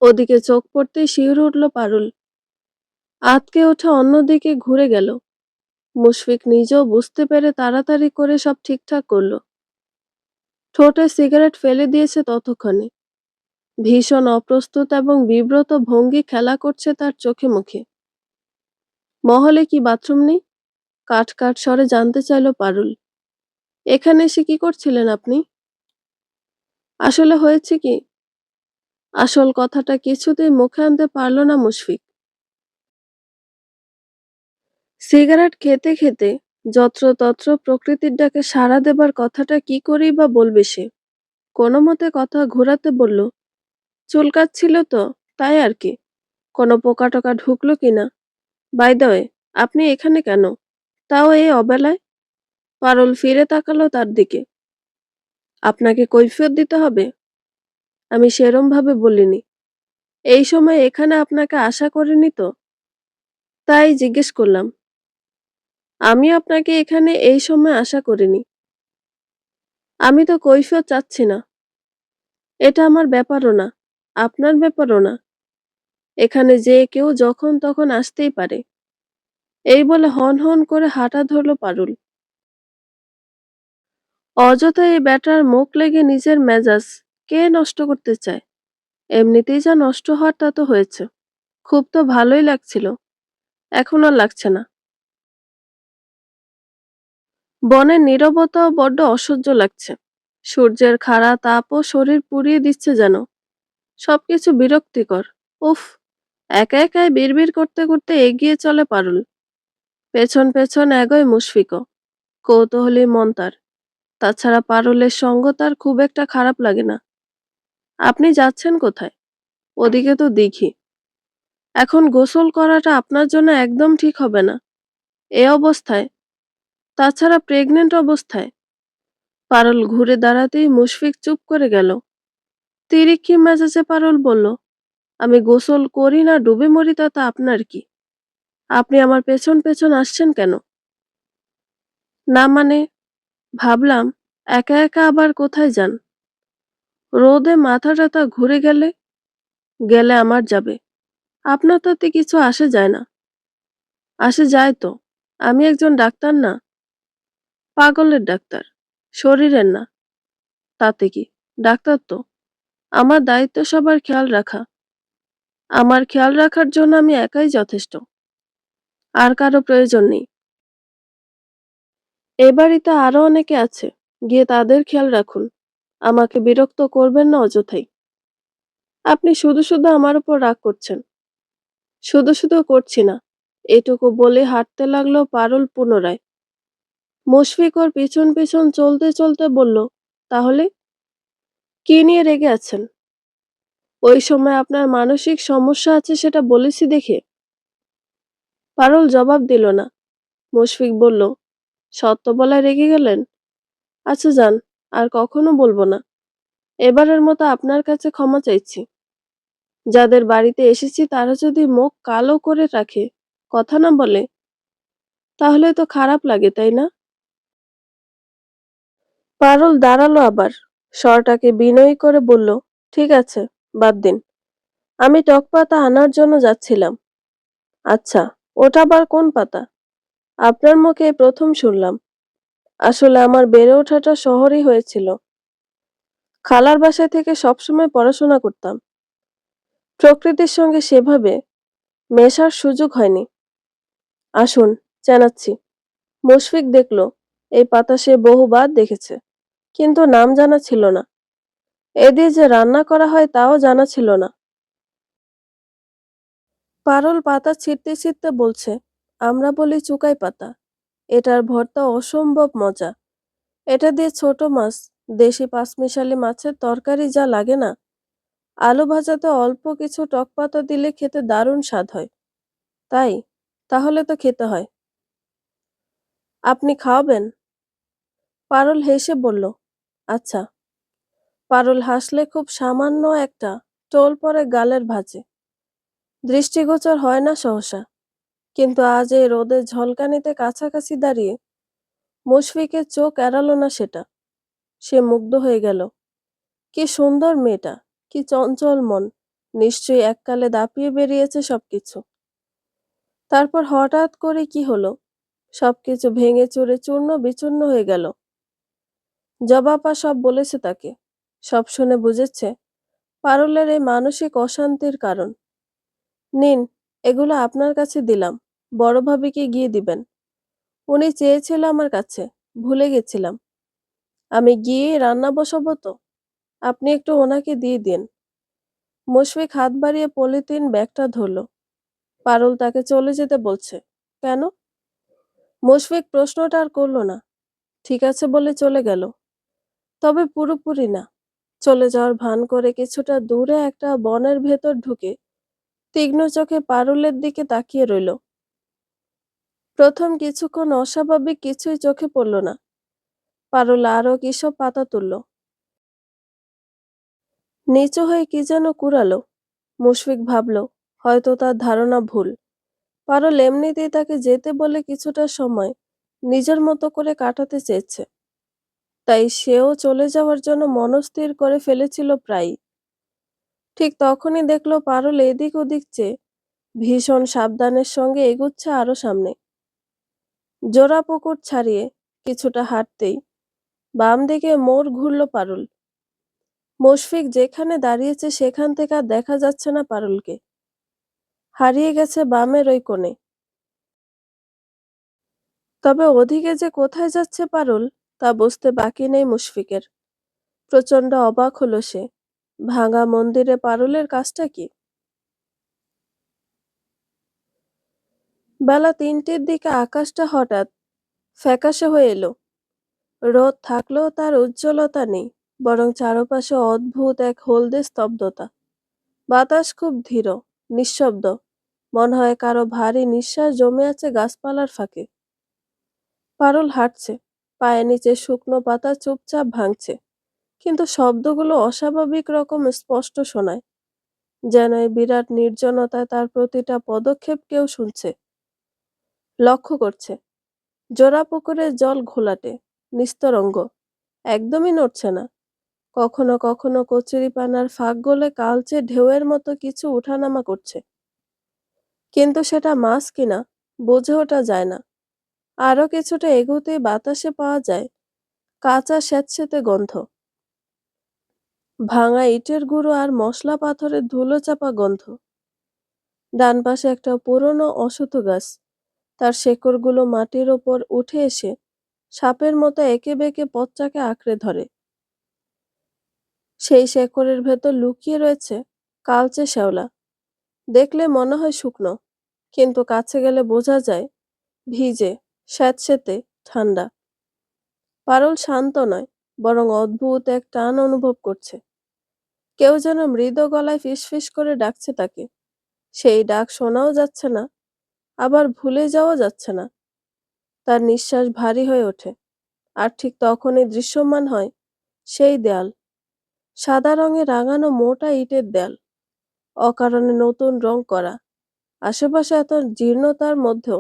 ওদিকে চোখ পড়তেই শিউরে উঠল পারুল। আঁতকে ওঠা অন্যদিকে ঘুরে গেল। মুশফিক নিজেও বুঝতে পেরে তাড়াতাড়ি করে সব ঠিকঠাক করলো। ঠোঁটে সিগারেট ফেলে দিয়েছে ততক্ষণে। ভীষণ অপ্রস্তুত এবং বিব্রত ভঙ্গি খেলা করছে তার চোখে মুখে। মহলে কি বাথরুম নেই? কাঠ কাঠ স্বরে জানতে চাইল পারুল। এখানে এসে কি করছিলেন আপনি? আসলে হয়েছে কি? আসল কথাটা কিছুতেই মুখে আনতে পারল না মুশফিক। সিগারেট খেতে খেতে যত্রতত্র প্রকৃতির ডাকে সাড়া দেবার কথাটা কি করেই বা বলবে সে। কোনো মতে কথা ঘোরাতে বলল, চুলকাচ্ছিল তো, তাই আর কি। কোনো পোকা টোকা ঢুকলো কিনা? বাই দ্য ওয়ে, আপনি এখানে কেন, তাও এই অবেলায়? পারুল ফিরে তাকালো তার দিকে। আপনাকে কৈফিয়ত দিতে হবে? আমি সেরম ভাবে বলিনি। এই সময় এখানে আপনাকে আশা করিনি তো, তাই জিজ্ঞেস করলাম। আমি আপনাকে এখানে এই সময় আশা করিনি। আমি তো কৈফিয়ত চাচ্ছি না। এটা আমার ব্যাপারও না, আপনার ব্যাপারও না। এখানে যে কেউ যখন তখন আসতেই পারে। এই বলে হন হন করে হাঁটা ধরল পারুল। অযথা এই ব্যাটার মুখ লেগে নিজের মেজাজ কে নষ্ট করতে চায়। এমনিতেই যা নষ্ট হওয়ার তা তো হয়েছে। খুব তো ভালোই লাগছিল, এখন আর লাগছে না। বনের নীরবতাও বড্ড অসহ্য লাগছে। সূর্যের খাড়া তাপও শরীর পুড়িয়ে দিচ্ছে যেন। সবকিছু বিরক্তিকর। উফ। একা একাই বিড়বিড় করতে করতে এগিয়ে চলে পারুল। পেছন পেছন এগোয় মুশফিকও। কৌতূহলী মন তার। তাছাড়া পারুলের সঙ্গ তার খুব একটা খারাপ লাগে না। আপনি যাচ্ছেন কোথায়? ওদিকে তো দিঘি। এখন গোসল করাটা আপনার জন্য একদম ঠিক হবে না এ অবস্থায়, তাছাড়া প্রেগনেন্ট অবস্থায়। পারুল ঘুরে দাঁড়াতেই মুশফিক চুপ করে গেল। তিরিক্ষি মেজাজে পারুল বলল, আমি গোসল করি না ডুবে মরি তাতে আপনার কি? আপনি আমার পেছন পেছন আসছেন কেন? না মানে, ভাবলাম একা একা আবার কোথায় যান? রোদে মাথা টাথা ঘুরে গেলে গেলে আমার যাবে। আপনার তাতে কিছু আসে যায় না। আসে যায় তো। আমি একজন ডাক্তার না, পাগলের ডাক্তার, শরীরের না। তাতে কি, ডাক্তার তো। আমার দায়িত্ব সবার খেয়াল রাখা। আমার খেয়াল রাখার জন্য আমি একাই যথেষ্ট। আর কারো প্রয়োজন নেই। এ বাড়িতে আরো অনেকে আছে, গিয়ে তাদের খেয়াল রাখুন। আমাকে বিরক্ত করবেন না অযথাই। আপনি শুধু শুধু আমার উপর রাগ করছেন। শুধু শুধু করছি না, এটুকু বলে হাঁটতে লাগলো পারুল পুনরায়। মুশফিক ওর পিছন পিছন চলতে চলতে বলল, তাহলে কি নিয়ে রেগে আছেন? ওই সময় আপনার মানসিক সমস্যা আছে সেটা বলেছি দেখে। পারুল জবাব দিল না। মুশফিক বলল, সত্য বলায় রেগে গেলেন? আচ্ছা যান, আর কখনো বলবো না। এবারের মতো আপনার কাছে ক্ষমা চাইছি। যাদের বাড়িতে এসেছি তারা যদি মুখ কালো করে রাখে, কথা না বলে, তাহলে তো খারাপ লাগে, তাই না? পারুল দাঁড়ালো আবার, স্বরটাকে বিনয়ী করে বলল, ঠিক আছে, বাদ দিন। আমি টক পাতা আনার জন্য যাচ্ছিলাম। আচ্ছা, ওটা আবার কোন পাতা? আপনার মুখে এই প্রথম শুনলাম। আসলে আমার বেড়ে ওঠাটা শহরেই হয়েছিল। খালার বাসায় থেকে সবসময় পড়াশোনা করতাম। প্রকৃতির সঙ্গে সেভাবে মেশার সুযোগ হয়নি। আসুন, চেনাচ্ছি। মুশফিক দেখল এই পাতা সে বহুবার দেখেছে, কিন্তু নাম জানা ছিল না। এ দিয়ে যে রান্না করা হয় তাও জানা ছিল না। পারুল পাতা ছিঁড়তে ছিঁড়তে বলছে, আমরা বলি চুকাই পাতা। এটার ভর্তা অসম্ভব মজা। এটা দিয়ে ছোট মাছ, দেশি পাঁচমিশালি মাছের তরকারি যা লাগে না, আলু ভাজাতে অল্প কিছু টক পাতা দিলে খেতে দারুণ স্বাদ হয়। তাই? তাহলে তো খেতে হয়। আপনি খাওয়াবেন? পারুল হেসে বলল, আচ্ছা। পারুল হাসলে খুব সামান্য একটা টোল পড়ে গালের ভাঁজে। দৃষ্টিগোচর হয় না সহসা, কিন্তু আজ এই রোদের ঝলকানিতে কাছাকাছি দাঁড়িয়ে মুশফিকের চোখ এড়ালো না সেটা। সে মুগ্ধ হয়ে গেল। কি সুন্দর মেয়েটা, কি চঞ্চল মন। নিশ্চয়ই এককালে দাপিয়ে বেরিয়েছে সবকিছু। তারপর হঠাৎ করে কি হলো? সবকিছু ভেঙে চুরে চূর্ণ বিচূর্ণ হয়ে গেল। জবাপা সব বলেছে তাকে। সব শুনে বুঝেছে পারুলের এই মানসিক অশান্তির কারণ। নিন, এগুলো আপনার কাছে দিলাম। বড় ভাবিকে গিয়ে দিবেন। উনি চেয়েছিল আমার কাছে, ভুলে গেছিলাম। আমি গিয়ে রান্না বসাবো তো, আপনি একটু ওনাকে দিয়ে দিন। মুশফিক হাত বাড়িয়ে পলিথিন ব্যাগটা ধরল। পারুল তাকে চলে যেতে বলছে। কেন? মুশফিক প্রশ্নটা আর করল না। ঠিক আছে বলে চলে গেল। তবে পুরোপুরি না। চলে যাওয়ার ভান করে কিছুটা দূরে একটা বনের ভেতর ঢুকে তীক্ষ্ণ চোখে পারুলের দিকে তাকিয়ে রইল। প্রথম কিছুক্ষণ অস্বাভাবিক কিছুই চোখে পড়ল না। পারুল আরো কিসব পাতা তুলল। নিচু হয়ে কি যেন কুড়ালো। মুশফিক ভাবল, হয়তো তার ধারণা ভুল। পারুল এমনিতেই তাকে যেতে বলে কিছুটা সময় নিজের মতো করে কাটাতে চেয়েছে। তাই সেও চলে যাওয়ার জন্য মনস্থির করে ফেলেছিল প্রায়ই। ঠিক তখনই দেখলো পারুল এদিক ওদিক চেয়ে ভীষণ সাবধানের সঙ্গে এগুচ্ছে আরো সামনে। জোড়া পুকুর ছাড়িয়ে কিছুটা হাঁটতেই বাম দিকে মোড় ঘুরল পারুল। মুশফিক যেখানে দাঁড়িয়েছে সেখান থেকে আর দেখা যাচ্ছে না পারুলকে। হারিয়ে গেছে বামের ওই কোণে। তবে ওদিকে যে কোথায় যাচ্ছে পারুল তা বুঝতে বাকি নেই মুশফিকের। প্রচন্ড অবাক হলো সে। ভাঙা মন্দিরে পারুলের কাজটা কি? বেলা ৩টের দিকে আকাশটা হঠাৎ ফ্যাকাশে হয়ে এলো। রোদ থাকলেও তার উজ্জ্বলতা নেই, বরং চারপাশে অদ্ভুত এক হলদে স্তব্ধতা। বাতাস খুব ধীর, নিঃশব্দ। মনে হয় কারো ভারী নিঃশ্বাস জমে আছে গাছপালার ফাঁকে। পারুল হাঁটছে, পায়ের নিচে শুকনো পাতা চুপচাপ ভাঙছে, কিন্তু শব্দগুলো অস্বাভাবিক রকম স্পষ্ট শোনায়। যেন এই বিরাট নির্জনতায় তার প্রতিটা পদক্ষেপ কেউ শুনছে, লক্ষ্য করছে। জোড়া পুকুরের জল ঘোলাটে, নিস্তরঙ্গ, একদমই নড়ছে না। কখনো কখনো কচুরিপানার ফাঁক গলে কালচে ঢেউয়ের মতো কিছু উঠানামা করছে, কিন্তু সেটা মাছ কিনা বুঝে ওঠা যায় না। আরো কিছুটা এগোতেই বাতাসে পাওয়া যায় কাঁচা স্যাঁতসেঁতে গন্ধ, ভাঙা ইটের গুঁড়ো আর মশলা পাথরের ধুলো চাপা গন্ধ। ডান পাশে একটা পুরনো অশ্বত্থ গাছ, তার শেকড়গুলো মাটির ওপর উঠে এসে সাপের মতো এঁকে বেঁকে পথটাকে আঁকড়ে ধরে। সেই শেকড়ের ভেতর লুকিয়ে রয়েছে কালচে শ্যাওলা। দেখলে মনে হয় শুকনো, কিন্তু কাছে গেলে বোঝা যায় ভিজে, স্যাঁতসেঁতে, ঠান্ডা। পারুল শান্ত নয়, বরং অদ্ভুত এক টান অনুভব করছে। কেউ যেন মৃদু গলায় ফিসফিস করে ডাকছে তাকে। সেই ডাক শোনাও যাচ্ছে না, আবার ভুলে যাওয়া যাচ্ছে না। তার নিঃশ্বাস ভারী হয়ে ওঠে, আর ঠিক তখনই দৃশ্যমান হয় সেই দেয়াল, সাদা রঙে রাঙানো মোটা ইটের দেয়াল, অকারণে নতুন রং করা। আশেপাশে এত জীর্ণতার মধ্যেও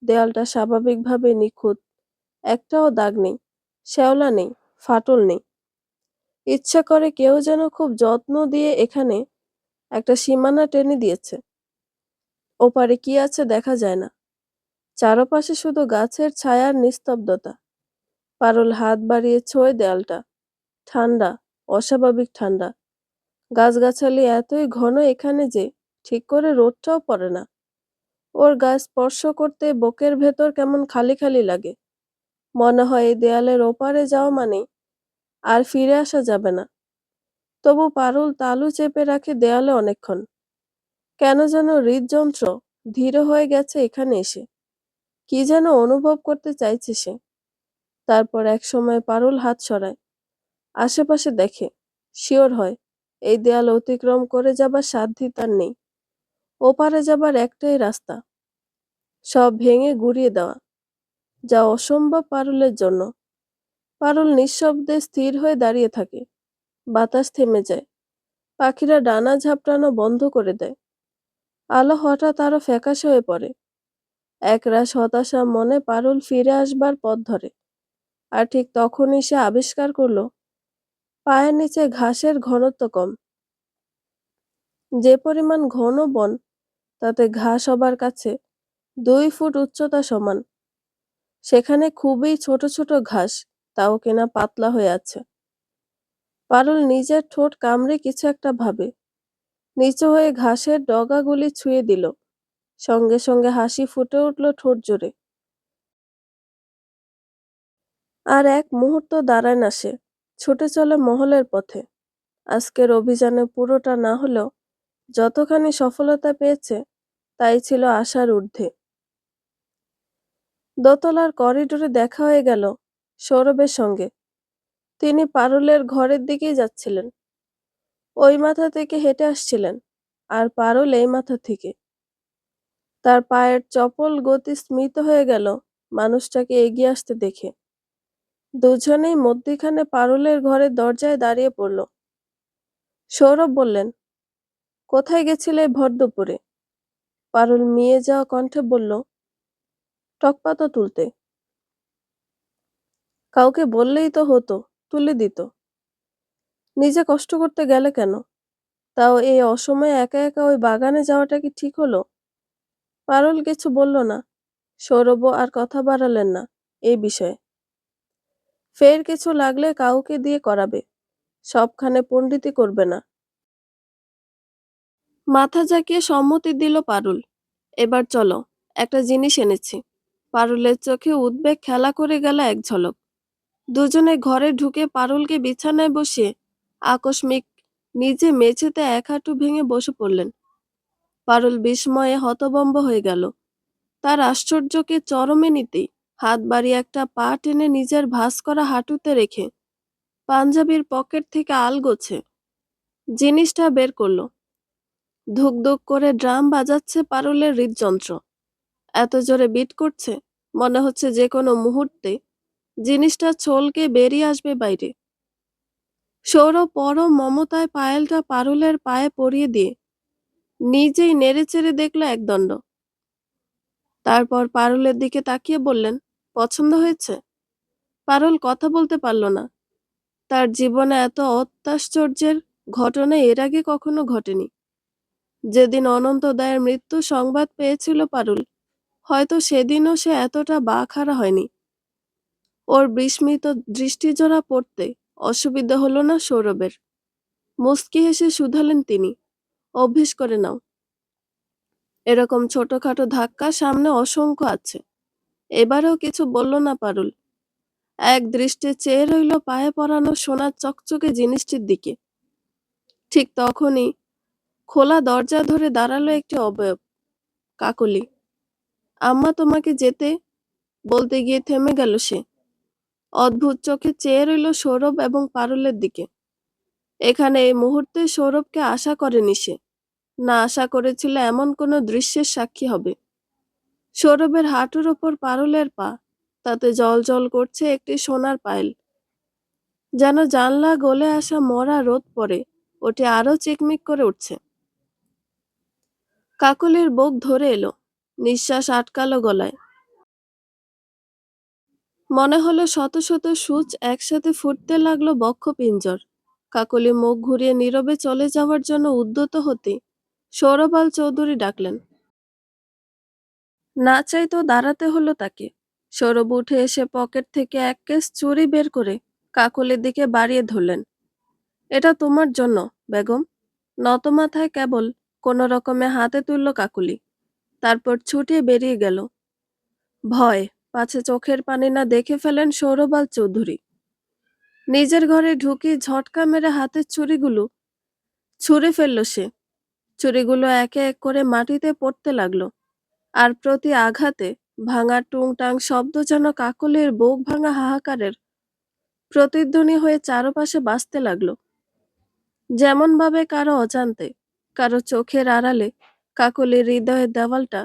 দেয়ালটা স্বাভাবিকভাবে নিখুঁত, একটাও দাগ নেই, শ্যাওলা নেই, ফাটল নেই। ইচ্ছা করে কেউ যেন খুব যত্ন দিয়ে এখানে একটা সীমানা টেনে দিয়েছে। ওপারে কি আছে দেখা যায় না, চারপাশে শুধু গাছের ছায়ার নিস্তব্ধতা। পারুল হাত বাড়িয়ে ছোঁয় দেয়ালটা, ঠান্ডা, অস্বাভাবিক ঠান্ডা। গাছগাছালি এতই ঘন এখানে যে ঠিক করে রোদটাও পড়ে না। ওর গায়ে স্পর্শ করতে বুকের ভেতর কেমন খালি খালি লাগে। মনে হয় এই দেয়ালের ওপারে যাওয়া মানে আর ফিরে আসা যাবে না। তবু পারুল তালু চেপে রাখে দেয়ালে অনেকক্ষণ। কেন যেন হৃদযন্ত্র ধীর হয়ে গেছে এখানে এসে। কি যেন অনুভব করতে চাইছে সে। তারপর এক সময় পারুল হাত সরায়, আশেপাশে দেখে, শিওর হয় এই দেয়াল অতিক্রম করে যাবার সাধ্যই তার নেই। ওপারে যাবার একটাই রাস্তা, সব ভেঙে গুঁড়িয়ে দেওয়া, যা অসম্ভব পারুলের জন্য। পারুল নিঃশব্দে স্থির হয়ে দাঁড়িয়ে থাকে। বাতাস থেমে যায়, পাখিরা ডানা ঝাপটানো বন্ধ করে দেয়। আলো হঠাৎ আরো ফ্যাকাশে হয়ে পড়ে। একরাশ হতাশা মনে পারুল ফিরে আসবার পথ ধরে। আর ঠিক তখনই সে আবিষ্কার করলো পায়ের নিচে ঘাসের ঘনত্ব কম। যে পরিমাণ ঘন বন, তাতে ঘাস সবার কাছে 2 ফুট উচ্চতা সমান। সেখানে খুবই ছোট ছোট ঘাস, তাও কিনা পাতলা হয়ে আছে। পারুল নিজের ঠোঁট কামড়ে কিছু একটা ভাবে, নিচু হয়ে ঘাসের ডগাগুলি ছুঁয়ে দিল। সঙ্গে সঙ্গে হাসি ফুটে উঠল ঠোঁট জুড়ে। আর এক মুহূর্ত দাঁড়ায় না সে, ছুটে চলে মহলের পথে। আজকের অভিযানে পুরোটা না হলেও যতখানি সফলতা পেয়েছে তাই ছিল আশার ঊর্ধ্বে। দোতলার করিডোরে দেখা হয়ে গেল সৌরভের সঙ্গে। তিনি পারুলের ঘরের দিকেই যাচ্ছিলেন। ওই মাথা থেকে হেঁটে আসছিলেন, আর পারুল এই মাথা থেকে। তার পায়ের চপল গতি স্মিত হয়ে গেল মানুষটাকে এগিয়ে আসতে দেখে। দুজনেই মধ্যিখানে পারুলের ঘরের দরজায় দাঁড়িয়ে পড়ল। সৌরভ বললেন, কোথায় গেছিলে এই ভর দুপুরে? পারুল মিয়ে যাওয়া কণ্ঠে বলল, টকপাতা তুলতে। কাউকে বললেই তো হতো, তুলে দিত। নিজে কষ্ট করতে গেলে কেন? তাও এই অসময়ে একা একা ওই বাগানে যাওয়াটা কি ঠিক হলো? পারুল কিছু বলল না। সৌরভও আর কথা বাড়ালেন না এই বিষয়ে। ফের কিছু লাগলে কাউকে দিয়ে করাবে, সবখানে পণ্ডিতি করবে না। মাথা ঝাঁকিয়ে সম্মতি দিল পারুল। এবার চলো, একটা জিনিস এনেছি। পারুলের চোখে উদ্বেগ খেলা করে গেল এক ঝলক। দুজনে ঘরে ঢুকে পারুলকে বিছানায় বসিয়ে আকস্মিক নিজে মেঝেতে এক হাঁটু ভেঙে বসে পড়লেন। পারুল বিস্ময়ে হতভম্ব হয়ে গেল। তার আশ্চর্যকে চরমে নিতেই হাত বাড়িয়ে একটা পা টেনে নিজের ভাঁজ করা হাঁটুতে রেখে পাঞ্জাবির পকেট থেকে আলগোছে জিনিসটা বের করলো। ধুক ধুক করে ড্রাম বাজাচ্ছে পারুলের হৃদযন্ত্র। এত জোরে বিট করছে, মনে হচ্ছে যে কোনো মুহূর্তে জিনিসটা ছলকে বেরিয়ে আসবে বাইরে। সৌরভ পরম মমতায় পায়েলটা পারুলের পায়ে পরিয়ে দিয়ে নিজেই নেড়েচেড়ে দেখল একদণ্ড। তারপর পারুলের দিকে তাকিয়ে বললেন, পছন্দ হয়েছে? পারুল কথা বলতে পারল না। তার জীবনে এত অত্যাশ্চর্যের ঘটনা এর আগে কখনো ঘটেনি। যেদিন অনন্ত দায়ের মৃত্যু সংবাদ পেয়েছিল পারুল, হয়তো সেদিনও সে এতটা বাকহারা হয়নি। ওর বিস্মিত দৃষ্টিজোড়া পড়তে অসুবিধা হলো না সৌরভের। মুচকি হেসে শুধালেন তিনি, অভ্যেস করে নাও। এরকম ছোটখাটো ধাক্কা সামনে অসংখ্য আছে। এবারেও কিছু বলল না পারুল। এক দৃষ্টে চেয়ে রইল পায়ে পরানো সোনার চকচকে জিনিসটির দিকে। ঠিক তখনই খোলা দরজা ধরে দাঁড়ালো একটি অবয়ব, কাকলি। আম্মা, তোমাকে যেতে, বলতে গিয়ে থেমে গেল সে। অদ্ভুত চোখে চেয়ে রইল সৌরভ এবং পারুলের দিকে। এখানে এই মুহূর্তে সৌরভকে আশা করেনি সে, না আশা করেছিল এমন কোনো দৃশ্যের সাক্ষী হবে। সৌরভের হাঁটুর ওপর পারুলের পা, তাতে জল করছে একটি সোনার পায়েল। যেন জানলা গলে আসা মরা রোদ পড়ে ওটি আরো চিকমিক করে উঠছে। কাকলির বুক ধরে এলো, নিঃশ্বাস আটকালো গলায়। মনে হলো শত শত সূচ একসাথে ফুটতে লাগলো বক্ষপিঞ্জর। কাকলি মুখ ঘুরিয়ে নীরবে চলে যাওয়ার জন্য উদ্যত হতে সৌরভ আল চৌধুরী ডাকলেন। না চাইতেও দাঁড়াতে হলো তাকে। সৌরভ উঠে এসে পকেট থেকে এক কেস চুড়ি বের করে কাকলির দিকে বাড়িয়ে ধরলেন। এটা তোমার জন্য, বেগম। নত মাথায় কেবল কোনো রকমে হাতে তুলল কাকলি, তারপর ছুটিয়ে বেরিয়ে গেল। ভয়, পাছে চোখের পানি না দেখে ফেলেন সৌরভ আল চৌধুরী। নিজের ঘরে ঢুকে ঝটকা মেরে হাতের চুড়িগুলো ছুঁড়ে ফেলল সে। চুড়িগুলো একে এক করে মাটিতে পড়তে লাগলো, আর প্রতি আঘাতে ভাঙা টুংটাং শব্দ যেন কাকলির বুক ভাঙা হাহাকারের প্রতিধ্বনি হয়ে চারপাশে বাজতে লাগলো। যেমন ভাবে কারো অজান্তে, কারো চোখের আড়ালে কাকলির হৃদয়ের দেওয়ালটা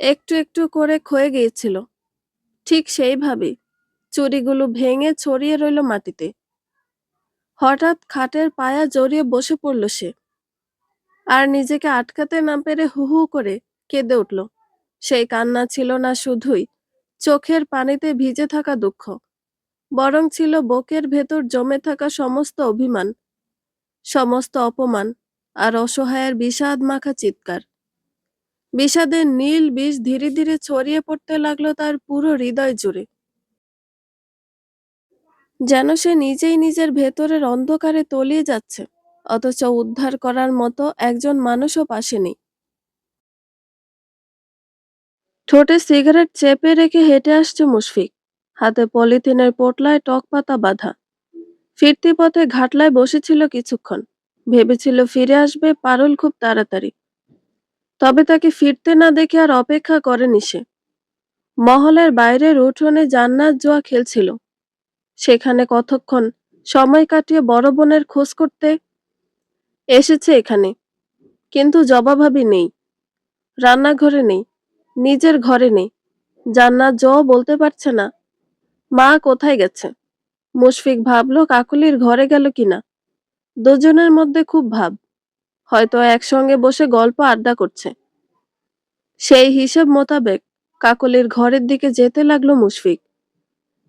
একটু একটু করে ক্ষয়ে গিয়েছিল, ঠিক সেইভাবেই চুড়িগুলো ভেঙে ছড়িয়ে রইল মাটিতে। হঠাৎ খাটের পায়া জড়িয়ে বসে পড়ল সে, আর নিজেকে আটকাতে না পেরে হু হু করে কেঁদে উঠল। সেই কান্না ছিল না শুধুই চোখের পানিতে ভিজে থাকা দুঃখ, বরং ছিল বুকের ভেতর জমে থাকা সমস্ত অভিমান, সমস্ত অপমান, আর অসহায়ের বিষাদ মাখা চিৎকার। বিষাদের নীল বিষ ধীরে ধীরে ছড়িয়ে পড়তে লাগলো তার পুরো হৃদয় জুড়ে। যেন সে নিজেই নিজের ভেতরের অন্ধকারে তলিয়ে যাচ্ছে, অথচ উদ্ধার করার মতো একজন মানুষও পাশে নেই। ঠোঁটে সিগারেট চেপে রেখে হেঁটে আসছে মুশফিক, হাতে পলিথিনের পোটলায় টক পাতা বাঁধা। ফিরতি পথে ঘাটলায় বসেছিল কিছুক্ষণ, ভেবেছিল ফিরে আসবে পারুল খুব তাড়াতাড়ি। তবে তাকে ফিরতে না দেখে আর অপেক্ষা করেনি সে। মহলের বাইরের উঠোনে জান্নাত জুয়া খেলছিল, সেখানে কতক্ষণ সময় কাটিয়ে বড় বোনের খোঁজ করতে এসেছে এখানে, কিন্তু জবাবহাবি নেই। রান্নাঘরে নেই, নিজের ঘরে নেই। জান্নাত জ বলতে পারছে না মা কোথায় গেছে। মুশফিক ভাবল কাকুলির ঘরে গেল কিনা। দুজনের মধ্যে খুব ভাব, হয়তো একসঙ্গে বসে গল্প আড্ডা করছে। সেই হিসেব মোতাবেক কাকলির ঘরের দিকে যেতে লাগলো মুশফিক।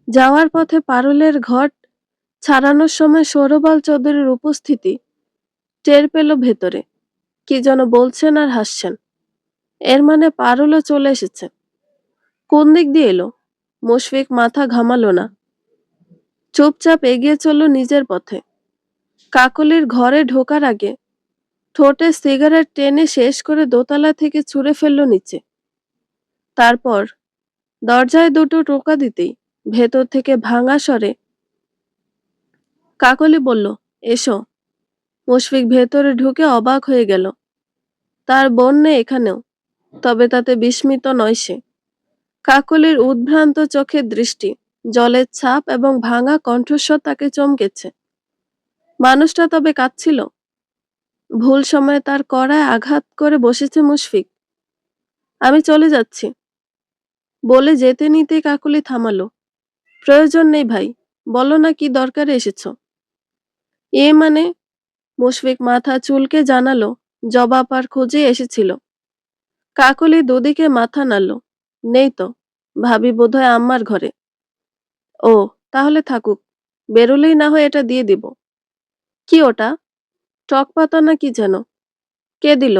যাওয়ার পথে পারুলের ঘর ছাড়ানোর সময় সৌরভ আল চৌধুরীর উপস্থিতি টের পেল ভেতরে। কি যেন বলছেন আর হাসছেন, এর মানে পারুলও চলে এসেছে। কোন দিক দিয়ে এলো? মুশফিক মাথা ঘামালো না, চুপচাপ এগিয়ে চলল নিজের পথে। কাকলির ঘরে ঢোকার আগে ঠোঁটে সিগারেট টেনে শেষ করে দোতলা থেকে ছুঁড়ে ফেলল নিচে। তারপর দরজায় দুটো টোকা দিতেই ভেতর থেকে ভাঙা স্বরে কাকলি বলল, এসো। মুশফিক ভেতরে ঢুকে অবাক হয়ে গেল। তার বোন নেই এখানেও, তবে তাতে বিস্মিত নয় সে। কাকলির উদ্ভ্রান্ত চোখের দৃষ্টি, জলের ছাপ এবং ভাঙা কণ্ঠস্বর তাকে চমকেছে। মানুষটা তবে কাঁদছিল? ভুল সময়ে তার কড়ায় আঘাত করে বসেছে মুশফিক। আমি চলে যাচ্ছি বলে যেতে নিতেই কাকলি থামালো। প্রয়োজন নেই ভাই, বলো না কি দরকারে এসেছো। এ মানে? মুশফিক মাথা চুলকে জানালো, জবাব আর খোঁজে এসেছিল। কাকলি দুদিকে মাথা নাড়ল। নেই তো, ভাবি বোধহয় আম্মার ঘরে। ও, তাহলে থাকুক, বেরোলেই না হয় এটা দিয়ে দিব। কি ওটা? টক পাতা না কি যেন? কে দিল?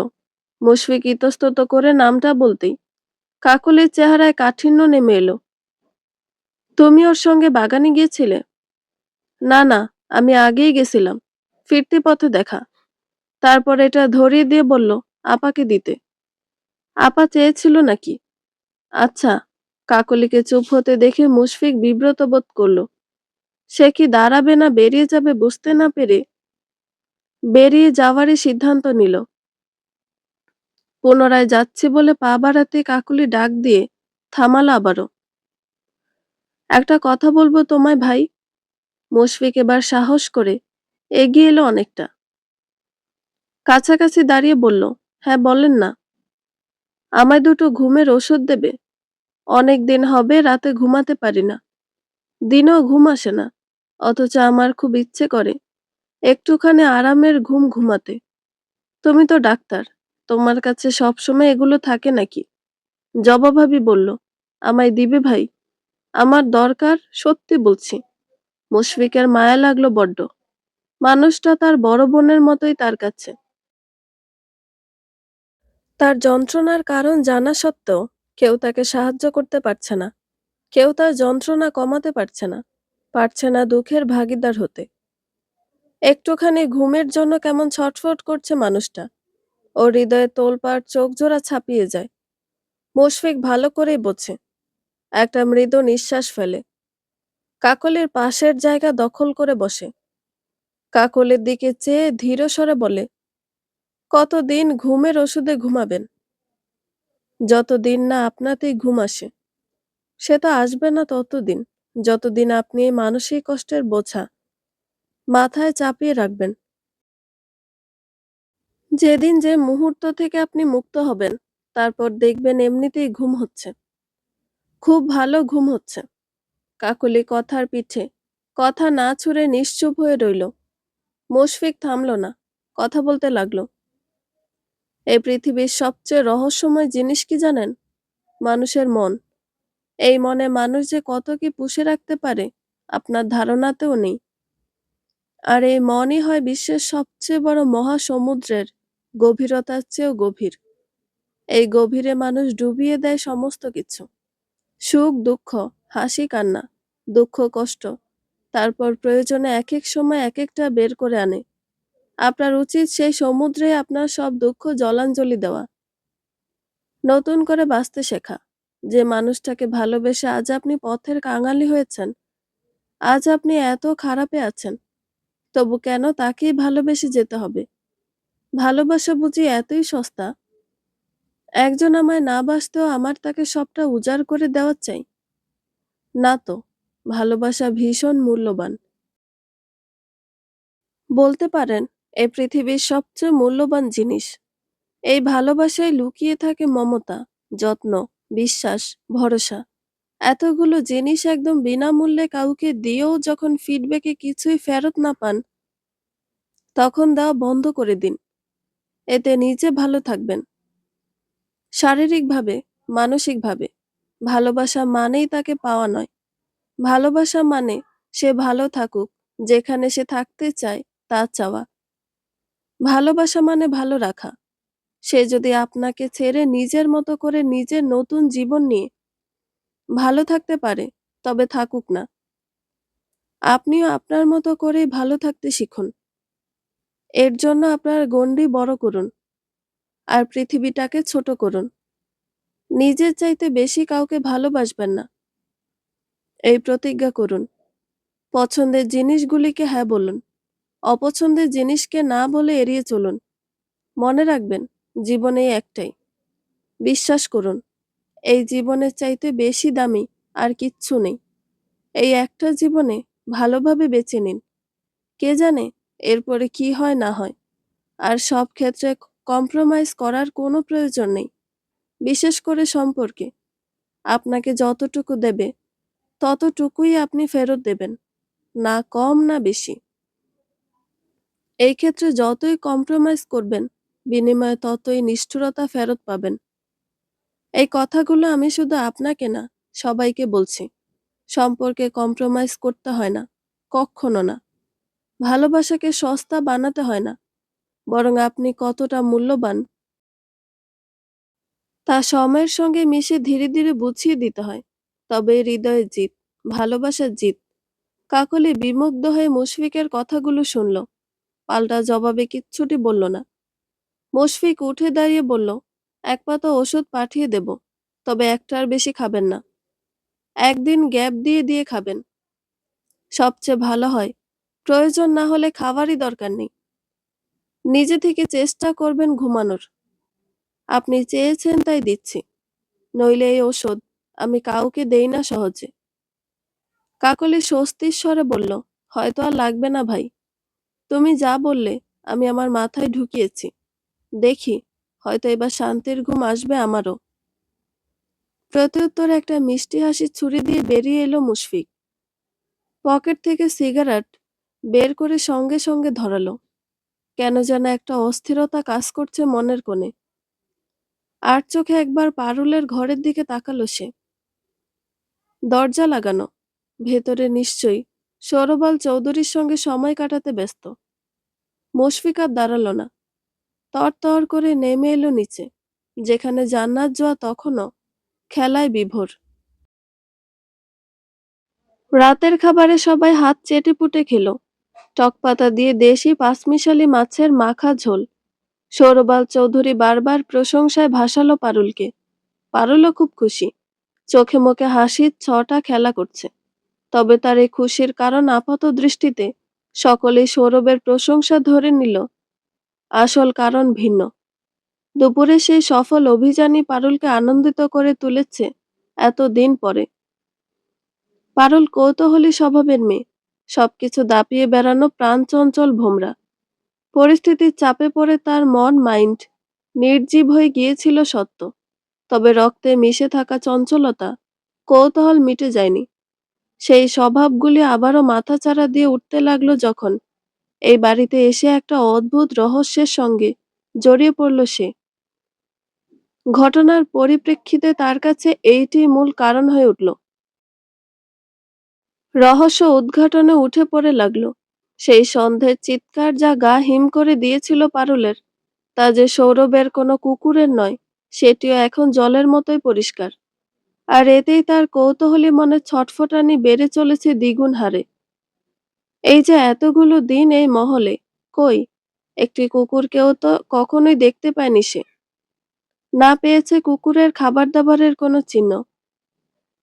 মুশফিক ইতস্তত করে নামটা বলতেই কাকলির চেহারায় কাঠিন্য নেমে এলো। তুমি ওর সঙ্গে বাগানে গিয়েছিলে? না না, আমি আগেই গেছিলাম, ফিরতি পথে দেখা। তারপর এটা ধরিয়ে দিয়ে বলল আপাকে দিতে। আপা চেয়েছিল নাকি? আচ্ছা। কাকলিকে চুপ হতে দেখে মুশফিক বিব্রত বোধ করলো। সে কি দাঁড়াবে না বেরিয়ে যাবে বুঝতে না পেরে বেরিয়ে যাওয়ারই সিদ্ধান্ত নিল। পুনরায় যাচ্ছি বলে পা বাড়াতে কাকলি ডাক দিয়ে থামাল আবারও। একটা কথা বলবো তোমায় ভাই। মুশফিক এবার সাহস করে এগিয়ে এলো অনেকটা, কাছাকাছি দাঁড়িয়ে বলল, হ্যাঁ বলেন না। আমায় দুটো ঘুমের ওষুধ দেবে? অনেক দিন হবে রাতে ঘুমাতে পারি না, দিনেও ঘুম আসে না, অথচ আমার খুব ইচ্ছে করে একটুখানি আরামের ঘুম ঘুমাতে। তুমি তো ডাক্তার, তোমার কাছে সবসময় এগুলো থাকে নাকি? জবাভাবি বলল, আমায় দিবে ভাই? আমার দরকার, সত্যি বলছি। মুশফিকের মায়া লাগলো বড্ড। মানুষটা তার বড় বোনের মতোই তার কাছে। তার যন্ত্রণার কারণ জানা সত্ত্বেও কেউ তাকে সাহায্য করতে পারছে না, কেউ তার যন্ত্রণা কমাতে পারছে না, পারছে না দুঃখের ভাগিদার হতে। একটুখানি ঘুমের জন্য কেমন ছটফট করছে মানুষটা। ওর হৃদয়ে তোলপাড় চোখ জোড়া ছাপিয়ে যায়। মুশফিক ভালো করেই বোঝে। একটা মৃদু নিঃশ্বাস ফেলে। কাকলির পাশের জায়গা দখল করে বসে। কাকলির দিকে চেয়ে ধীর স্বরে বলে, কতদিন ঘুমের ওষুধে ঘুমাবেন? যতদিন না আপনাতেই ঘুম আসে। সে তো আসবে না ততদিন, যতদিন আপনি এই মানসিক কষ্টের বোঝা মাথায় চাপিয়ে রাখবেন। যেদিন যে মুহূর্ত থেকে আপনি মুক্ত হবেন, তারপর দেখবেন এমনিতেই ঘুম হচ্ছে, খুব ভালো ঘুম হচ্ছে। কাকলি কথার পিঠে কথা না ছুড়ে নিশ্চুপ হয়ে রইল। মুশফিক থামল না, কথা বলতে লাগলো। এই পৃথিবীর সবচেয়ে রহস্যময় জিনিস কি জানেন? মানুষের মন। এই মনে মানুষ যে কত কি পুষে রাখতে পারে আপনার ধারণাতেও নেই। আর এই মনই হয় বিশ্বের সবচেয়ে বড় মহাসমুদ্রের গভীরতার চেয়েও গভীর। এই গভীরে মানুষ ডুবিয়ে দেয় সমস্ত কিছু, সুখ দুঃখ, হাসি কান্না, দুঃখ কষ্ট, তারপর প্রয়োজনে এক এক সময় এক একটা বের করে আনে। আপনার উচিত সেই সমুদ্রে আপনার সব দুঃখ জলাঞ্জলি দেওয়া, নতুন করে বাঁচতে শেখা। যে মানুষটাকে ভালোবেসে আজ আপনি পথের কাঙালি হয়েছেন, আজ আপনি এত খারাপে আছেন, তবু কেন তাকেই ভালোবেসে যেতে হবে? ভালোবাসা বুঝি এতই সস্তা? একজন আমায় না বাসতেও আমার তাকে সবটা উজাড় করে দেওয়া চাই? না তো, ভালোবাসা ভীষণ মূল্যবান। বলতে পারেন এই পৃথিবীর সবচেয়ে মূল্যবান জিনিস। এই ভালোবাসায় লুকিয়ে থাকে মমতা, যত্ন, বিশ্বাস, ভরসা। এতগুলো জিনিস একদম বিনামূল্যে কাউকে দিয়েও যখন ফিডব্যাকে কিছুই ফেরত না পান, তখন দেওয়া বন্ধ করে দিন। এতে নিজে ভালো থাকবেন, শারীরিকভাবে, মানসিকভাবে। ভালোবাসা মানেই তাকে পাওয়া নয়। ভালোবাসা মানে সে ভালো থাকুক, যেখানে সে থাকতে চায় তা চাওয়া। ভালোবাসা মানে ভালো রাখা। সে যদি আপনাকে ছেড়ে নিজের মতো করে নিজের নতুন জীবন নিয়ে ভালো থাকতে পারে, তবে থাকুক না। আপনিও আপনার মতো করেই ভালো থাকতে শিখুন। এর জন্য আপনার গণ্ডি বড় করুন, আর পৃথিবীটাকে ছোট করুন। নিজের চাইতে বেশি কাউকে ভালোবাসবেন না, এই প্রতিজ্ঞা করুন। পছন্দের জিনিসগুলিকে হ্যাঁ বলুন, অপছন্দের জিনিসকে না বলে এড়িয়ে চলুন। মনে রাখবেন, জীবন এই একটাই। বিশ্বাস করুন, এই জীবনের চাইতে বেশি দামি আর কিচ্ছু নেই। এই একটা জীবনে ভালোভাবে বেঁচে নিন। কে জানে এরপরে কি হয় না হয়। আর সব ক্ষেত্রে কম্প্রোমাইজ করার কোনো প্রয়োজন নেই। বিশেষ করে সম্পর্কে আপনাকে যতটুকু দেবে ততটুকুই আপনি ফেরত দেবেন, না কম না বেশি। এই ক্ষেত্রে যতই কম্প্রোমাইজ করবেন বিনিময়ে ততই নিষ্ঠুরতা ফেরত পাবেন। এই কথাগুলো আমি শুধু আপনাকে না, সবাইকে বলছি। সম্পর্কে কম্প্রোমাইজ করতে হয় না, কখনো না। ভালোবাসাকে সস্তা বানাতে হয় না, বরং আপনি কতটা মূল্যবান তা সময়ের সঙ্গে মিশে ধীরে ধীরে বুঝিয়ে দিতে হয়। তবে হৃদয়ের জিত, ভালোবাসার জিত। কাকলি বিমুগ্ধ হয়ে মুশফিকের কথাগুলো শুনল, পাল্টা জবাবে কিচ্ছুটি বলল না। মুশফিক উঠে দাঁড়িয়ে বলল, এক পাতা ওষুধ পাঠিয়ে দেব, তবে একটার বেশি খাবেন না। একদিন গ্যাপ দিয়ে দিয়ে খাবেন, সবচেয়ে ভালো হয়। প্রয়োজন না হলে খাবারই দরকার নেই। নিজে থেকে চেষ্টা করবেন ঘুমানোর। আপনি চেয়েছেন তাই দিচ্ছি, নইলে এই ওষুধ আমি কাউকে দেই না সহজে। কাকলি স্বস্তির স্বরে বলল, হয়তো আর লাগবে না ভাই। তুমি যা বললে আমি আমার মাথায় ঢুকিয়েছি। দেখি, হয়তো এবার শান্তির ঘুম আসবে আমারও। প্রত্যুত্তরে একটা মিষ্টি হাসি ছুরি দিয়ে বেরিয়ে এলো মুশফিক। পকেট থেকে সিগারেট বের করে সঙ্গে সঙ্গে ধরালো। কেন যেন একটা অস্থিরতা কাজ করছে মনের কোণে। আর চোখে একবার পারুলের ঘরের দিকে তাকালো সে। দরজা লাগানো, ভেতরে নিশ্চয়ই সৌরবাল চৌধুরীর সঙ্গে সময় কাটাতে ব্যস্ত। মুশফিক আর দাঁড়ালো না, তরতর করে নেমে এলো নিচে, যেখানে জান্নাত জোয়া তখনও খেলায় বিভোর। রাতের খাবারে সবাই হাত চেটেপুটে খেলো। টকপাতা দিয়ে দেশি পাঁচমিশালি মাছের মাখা ঝোল। সৌরবাল চৌধুরী বারবার প্রশংসায় ভাসালো পারুলকে। পারুলও খুব খুশি, চোখে মুখে হাসির ছটা খেলা করছে। তবে তার এই খুশির কারণ আপাত দৃষ্টিতে সকলেই সৌরভের প্রশংসা ধরে নিল, আসল কারণ ভিন্ন। দুপুরে সেই সফল অভিযানই পারুলকে আনন্দিত করে তুলেছে এতদিন পরে। পারুল কৌতূহলী স্বভাবের মেয়ে, সবকিছু দাপিয়ে বেড়ানো প্রাণচঞ্চল ভোমরা। পরিস্থিতির চাপে পড়ে তার মন মাইন্ড নির্জীব হয়ে গিয়েছিল সত্য, তবে রক্তে মিশে থাকা চঞ্চলতা, কৌতূহল মিটে যায়নি। সেই স্বভাবগুলি আবারও মাথাচাড়া দিয়ে উঠতে লাগলো যখন এই বাড়িতে এসে একটা অদ্ভুত রহস্যের সঙ্গে জড়িয়ে পড়ল সে। ঘটনার পরিপ্রেক্ষিতে তার কাছে এইটি মূল কারণ হয়ে উঠল। রহস্য উদ্ঘাটনে উঠে পড়ে লাগলো। সেই সন্ধ্যের চিৎকার যা গা হিম করে দিয়েছিল পারুলের, তা যে সৌরভের কোনো কুকুরের নয়, সেটিও এখন জলের মতোই পরিষ্কার। আর এতেই তার কৌতূহলী মনে ছটফটানি বেড়ে চলেছে দ্বিগুণ হারে। এই যে এতগুলো দিন এই মহলে, কই একটি কুকুরকেও তো কখনোই দেখতে পায়নি সে। না পেয়েছে কুকুরের খাবার দাবারের কোনো চিহ্ন।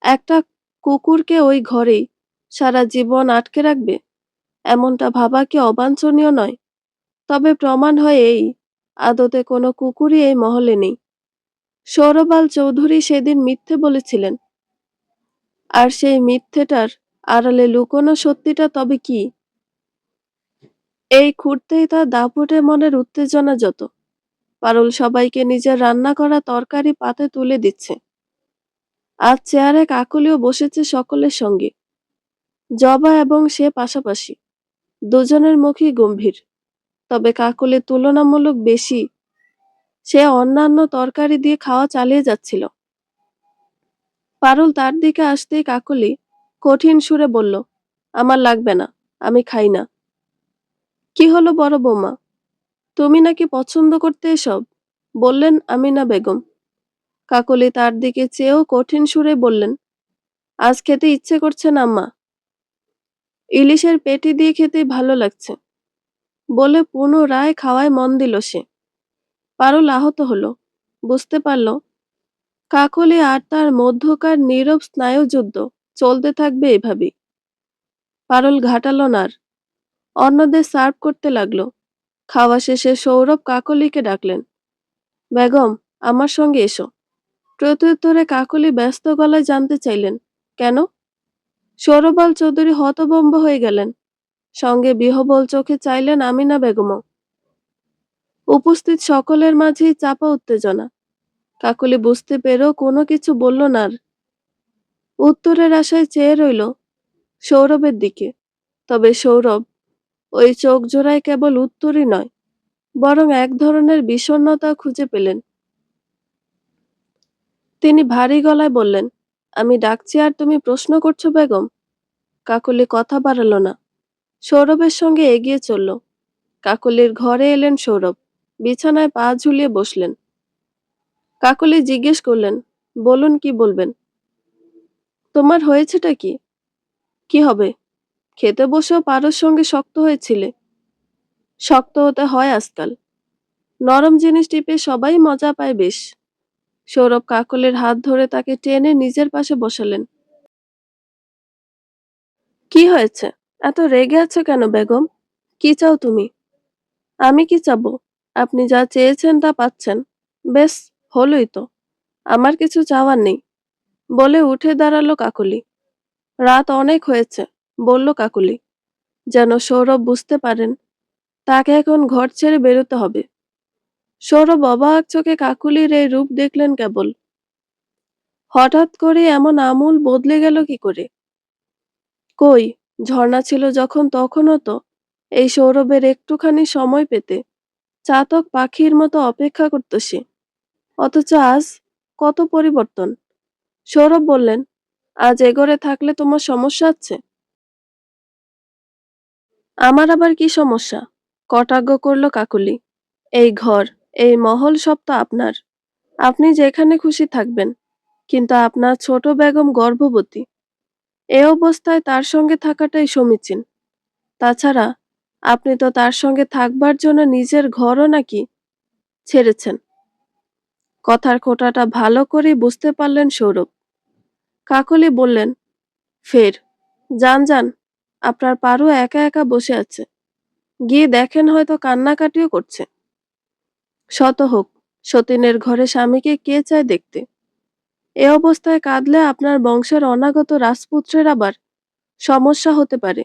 একটা কুকুরকে ওই ঘরেই সারা জীবন আটকে রাখবে, এমনটা ভাবা কি অবাঞ্ছনীয় নয়? তবে প্রমাণ হয় এই, আদতে কোনো কুকুরই এই মহলে নেই। সৌরবাল চৌধুরী সেদিন মিথ্যে বলেছিলেন, আর সেই মিথ্যেটার আড়ালে লুকোনো সত্যিটা তবে কি? এই খুঁড়তেই তার দাপুটে মনের উত্তেজনা যত। পারুল সবাইকে নিজের রান্না করা তরকারি পাতে তুলে দিচ্ছে। আজ চেয়ারে কাকলিও বসেছে সকলের সঙ্গে, জবা এবং সে পাশাপাশি। দুজনের মুখই গম্ভীর, তবে কাকলি তুলনামূলক বেশি। সে অন্যান্য তরকারি দিয়ে খাওয়া চালিয়ে যাচ্ছিল। পারুল তার দিকে আসতেই কাকলি কঠিন সুরে বলল, আমার লাগবে না, আমি খাই না। কি হলো বড় বৌমা, তুমি নাকি পছন্দ করতে এসব? বললেন আমিনা বেগম। কাকলি তার দিকে চেয়েও কঠিন সুরে বললেন, আজ খেতে ইচ্ছে করছে না আম্মা, ইলিশের পেটি দিয়ে খেতেই ভালো লাগছে। বলে পুনরায় খাওয়ায় মন দিল সে। পারুল আহত হলো, বুঝতে পারল কাকলি আর তার মধ্যকার নীরব স্নায়ুযুদ্ধ চলতে থাকবে এভাবেই। পারুল ঘাটালো না আর, অন্যদের সার্ভ করতে লাগলো। খাওয়া শেষে সৌরভ কাকলিকে ডাকলেন, বেগম আমার সঙ্গে এসো। প্রত্যুত্তরে কাকলি ব্যস্ত গলায় জানতে চাইলেন, কেন? সৌরবাল চৌধুরী হতভম্ব হয়ে গেলেন, সঙ্গে বিহ্বল চোখে চাইলেন আমিনা বেগমও। উপস্থিত সকলের মাঝেই চাপা উত্তেজনা। কাকলি বুঝতে পেরেও কোনো কিছু বলল না আর। উত্তরের আশায় চেয়ে রইল সৌরভের দিকে। তবে সৌরভ ওই চোখ জোড়ায় কেবল উত্তরই নয়, বরং এক ধরনের বিষণ্ণতা খুঁজে পেলেন। তিনি ভারী গলায় বললেন, আমি ডাকছি আর তুমি প্রশ্ন করছো বেগম? কাকলি কথা বাড়ালো না, সৌরভের সঙ্গে এগিয়ে চলল। কাকলির ঘরে এলেন সৌরভ, বিছানায় পা ঝুলিয়ে বসলেন। কাকলি জিজ্ঞেস করলেন, বলুন কি বলবেন? তোমার হয়েছেটা কি? কি হবে? খেতে বসেও পারোর সঙ্গে শক্ত হয়েছিলে। শক্ত হতে হয় আজকাল, নরম জিনিস টিপে সবাই মজা পায় বেশ। সৌরভ কাকলের হাত ধরে তাকে টেনে নিজের পাশে বসালেন। কি হয়েছে? এত রেগে আছো কেন বেগম? কি চাও তুমি? আমি কি চাবো? আপনি যা চেয়েছেন তা পাচ্ছেন। বেশ, হলোই তো। আমার কিছু চাওয়ার নেই, বলে উঠে দাঁড়ালো কাকলি। রাত অনেক হয়েছে, বলল কাকলি, যেন সৌরভ বুঝতে পারেন তাকে এখন ঘর ছেড়ে বেরোতে হবে। সৌরভ অবাক চোখে কাকুলির এই রূপ দেখলেন কেবল। হঠাৎ করে এমন আমূল বদলে গেল কি করে? কই, ঝর্ণা ছিল যখন তখনও তো এই সৌরভের একটুখানি সময় পেতে চাতক পাখির মতো অপেক্ষা করত সে। অথচ আজ কত পরিবর্তন। সৌরভ বললেন, আজ এ ঘরে থাকলে তোমার সমস্যা আছে? আমার আবার কি সমস্যা? কটাক্ষ করল কাকলি। এই ঘর, এই মহল সব তো আপনার। আপনি যেখানে খুশি থাকবেন, কিন্তু আপনার ছোট বেগম গর্ভবতী। এ অবস্থায় তার সঙ্গে থাকাটাই সমীচীন। তাছাড়া আপনি তো তার সঙ্গে থাকবার জন্য নিজের ঘরও নাকি ছেড়েছেন। কথার খোঁটাটা ভালো করেই বুঝতে পারলেন সৌরভ। কাকলি বললেন, ফের যান যান, আপনার পারু একা একা বসে আছে, গিয়ে দেখেন হয়তো কান্নাকাটিও করছে। শত হোক, সতীনের ঘরে স্বামীকে কে চায় দেখতে? এ অবস্থায় কাঁদলে আপনার বংশের অনাগত রাজপুত্রের আবার সমস্যা হতে পারে।